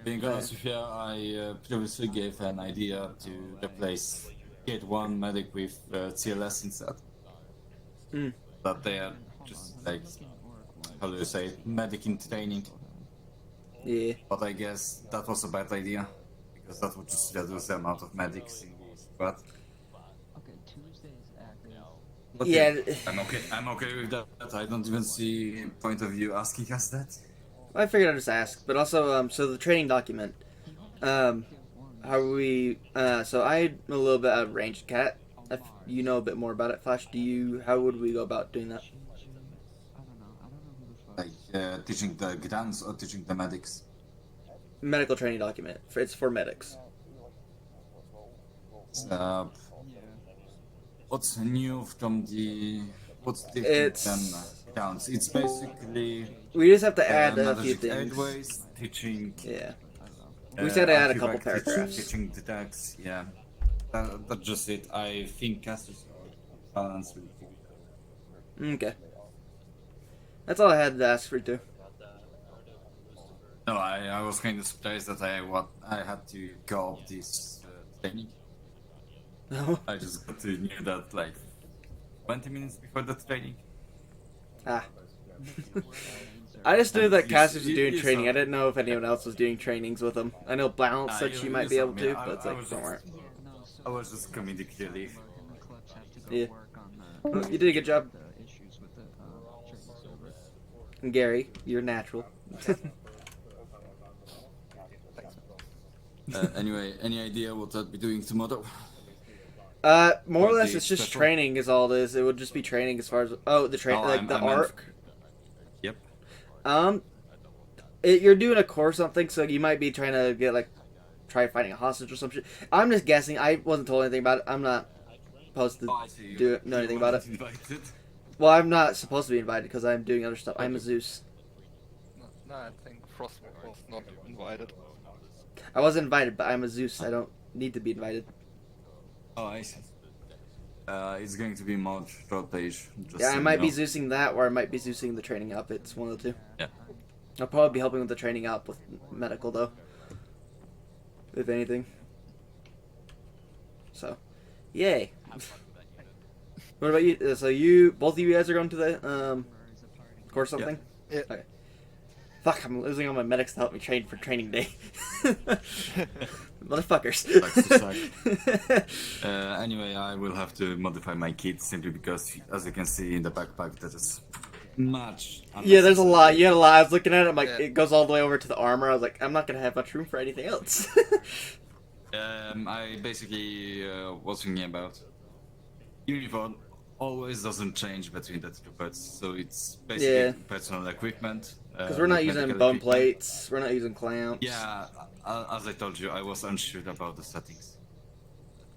Being honest with you, I previously gave an idea to replace Gate 1 medic with CLS instead. But they are just like, how do you say it, medic in training. Yeah. But I guess that was a bad idea, because that would just reduce the amount of medics in the squad. Okay, Yeah. I'm okay with that. I don't even see point of view asking us that. I figured I'd just ask, but also, so the training document, how we, so I'm a little bit out of range, Cat. If you know a bit more about it, Flash, how would we go about doing that? Like, teaching the grunts or teaching the medics? Medical training document. It's for medics. What's new from what's different than grunts? It's basically... We just have to add a few things. Airways, teaching... Yeah. We just had to add a couple paragraphs. Teaching the tags, yeah. That's just it. I think casters balance will... Okay. That's all I had to ask for, too. No, I was kind of surprised that I had to go up this training. No. I just got to knew that like 20 minutes before the training. Ah. I just knew that Cassius was doing training. I didn't know if anyone else was doing trainings with him. I know Balance said she might be able to, but it's like, don't worry. I was just comedic relief. Yeah. Well, you did a good job. And Gary, you're natural. Anyway, any idea what I'd be doing tomorrow? More or less, it's just training is all it is. It would just be training as far as the arc. Yep. You're doing a course or something, so you might be trying to get try fighting a hostage or some shit. I'm just guessing. I wasn't told anything about it. I'm not supposed to know anything about it. Invited? Well, I'm not supposed to be invited because I'm doing other stuff. I'm a Zeus. No, I think Frost was not invited. I wasn't invited, but I'm a Zeus. I don't need to be invited. Oh, I see. It's going to be more short page. Yeah, I might be Zeusing that, or I might be Zeusing the training up. It's one of the two. Yeah. I'll probably be helping with the training up with medical, though. If anything. So, yay. What about you? So both of you guys are going to the course something? Yeah. Okay. Fuck, I'm losing all my medics to help me train for training day. Motherfuckers. Anyway, I will have to modify my kit simply because, as you can see in the backpack, that is much. Yeah, there's a lot. You had a lot. I was looking at it. I'm like, it goes all the way over to the armor. I was like, I'm not gonna have much room for anything else. I basically was thinking about uniform always doesn't change between the two parts, so it's basically personal equipment. Because we're not using bone plates, we're not using clamps. Yeah, as I told you, I was unsure about the settings.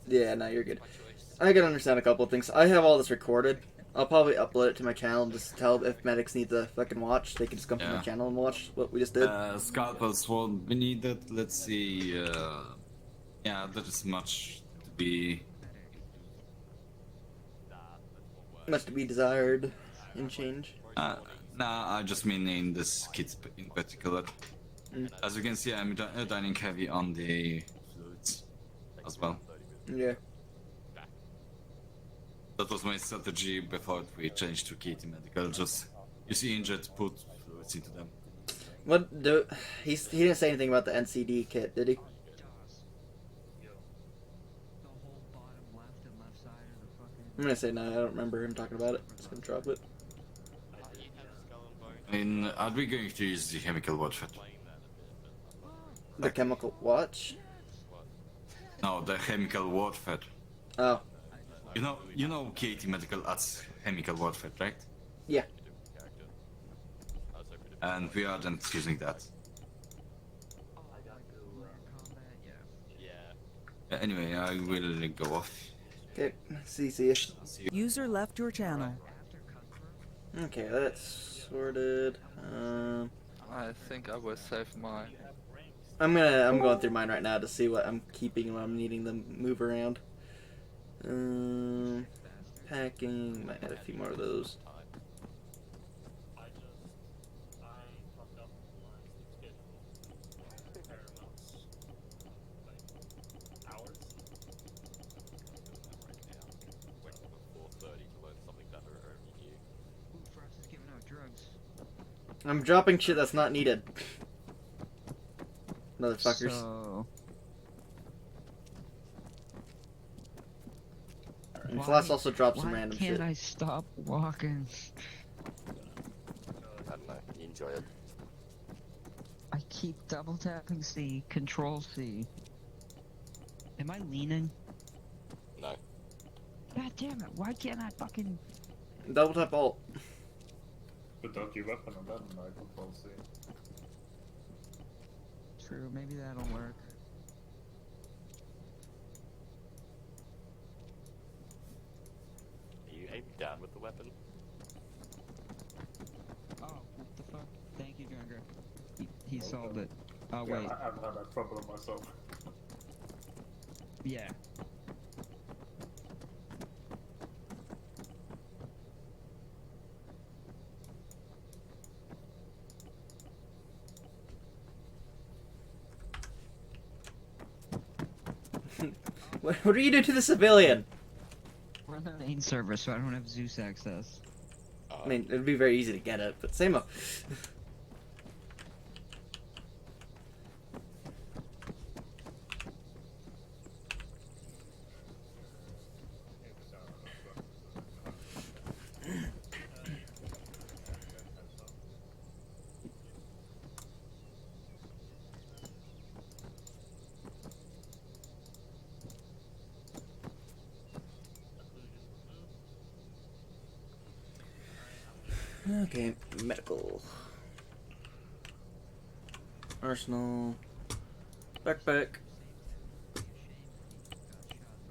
Yeah, no, you're good. I can understand a couple of things. I have all this recorded. I'll probably upload it to my channel and just tell if medics need to fucking watch. They can just come to my channel and watch what we just did. Scalpels won't be needed. Let's see. Yeah, there is much to be desired and change. Nah, I just mean in this kit in particular. As you can see, I'm dining heavy on the fluids as well. Yeah. That was my strategy before we changed to kit in medical. Just, you see injured, put fluids into them. He didn't say anything about the NCD kit, did he? I'm gonna say no, I don't remember him talking about it. Just gonna drop it. I mean, are we going to use the chemical warfare? The chemical watch? No, the chemical warfare. Oh. You know KT Medical adds chemical warfare, right? Yeah. And we aren't using that. Anyway, I will go off. Okay, see you. User left your channel. Okay, that's sorted. I think I will save mine. I'm going through mine right now to see what I'm keeping and what I'm needing to move around. Packing, might add a few more of those. I'm dropping shit that's not needed. Motherfuckers. So... And Floss also dropped some random Why shit. can't I stop walking? I don't know. You enjoy it. I keep double tapping C, Control C. Am I leaning? No. God damn it! Why can't I fucking? Double tap alt. Put out your weapon and then I control C. True, maybe that'll work. Are you aiming down with the weapon? Oh, what the fuck? Thank you, Junker. He solved it. Oh Yeah, wait. I've had that problem myself. Yeah. What are you doing to the civilian? We're on the main server, so I don't have Zeus access. I mean, it'd be very easy to get it, but same. Okay, medical. Arsenal. Backpack.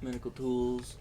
Medical tools.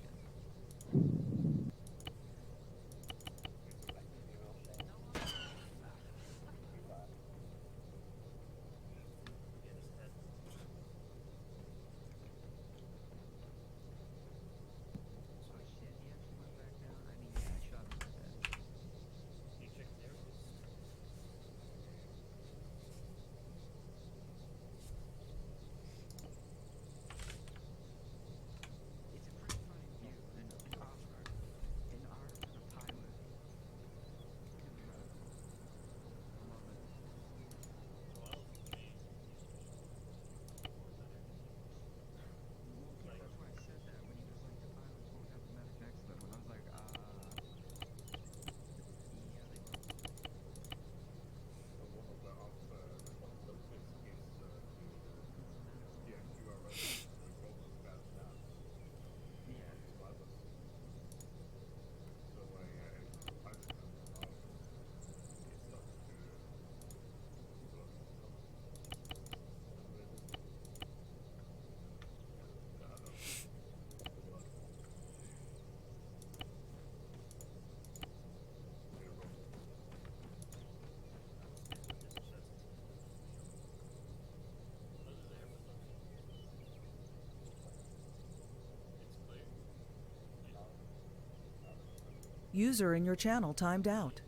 User in your channel timed out.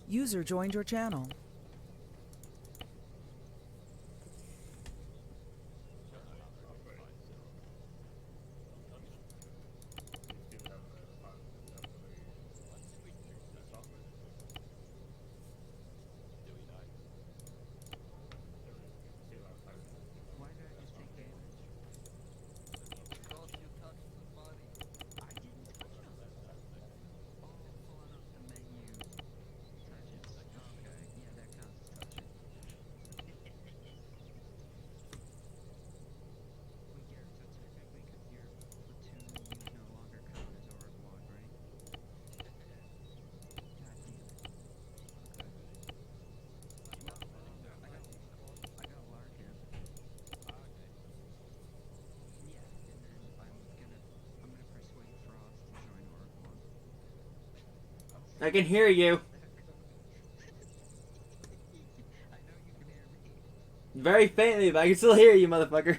User joined your channel. I can hear you. Very faintly, but I can still hear you, motherfucker.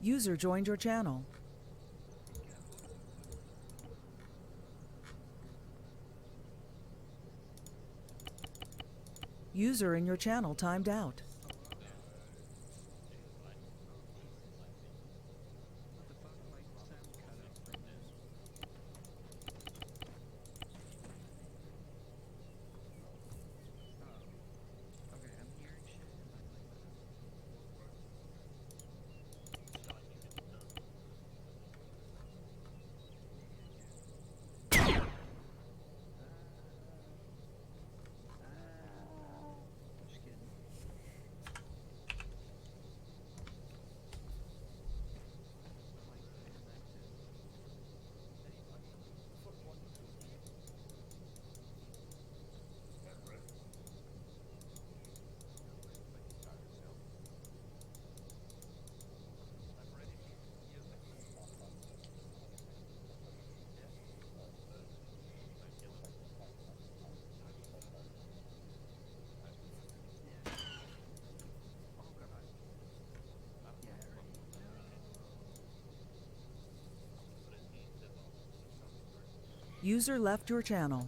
User joined your channel. User in your channel timed out. User left your channel.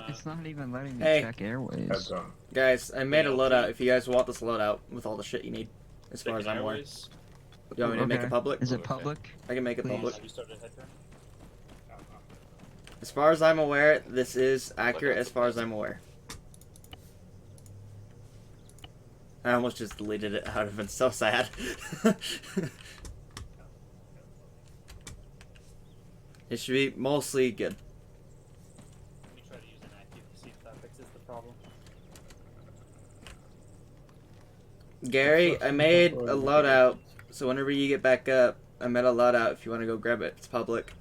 It's not even letting me Hey. check airways. Heads on. Guys, I made a Yeah, loadout okay. if you guys want this loadout with all the shit you need, as far as Second I'm aware. airways. You want me to make it Okay. public? Is it public? I can make it Please. public. Have you started head turn? As far as I'm aware, this is accurate as far as I'm aware. I almost just deleted it. I would have been so sad. It should be mostly good. Let me try to use an active to see if that fixes the problem. Gary, I made a loadout, so whenever you get back up, I made a loadout if you want to go grab it. It's public.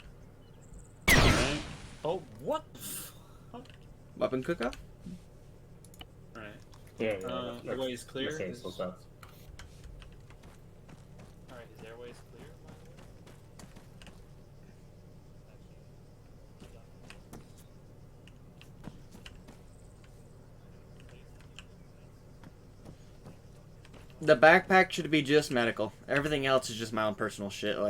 Oh, what? Weapon cook-off? Alright. Yeah, airway is clear. Let's say it's that. Alright, his airway is clear. The backpack should be just medical. Everything else is just my own personal shit. Like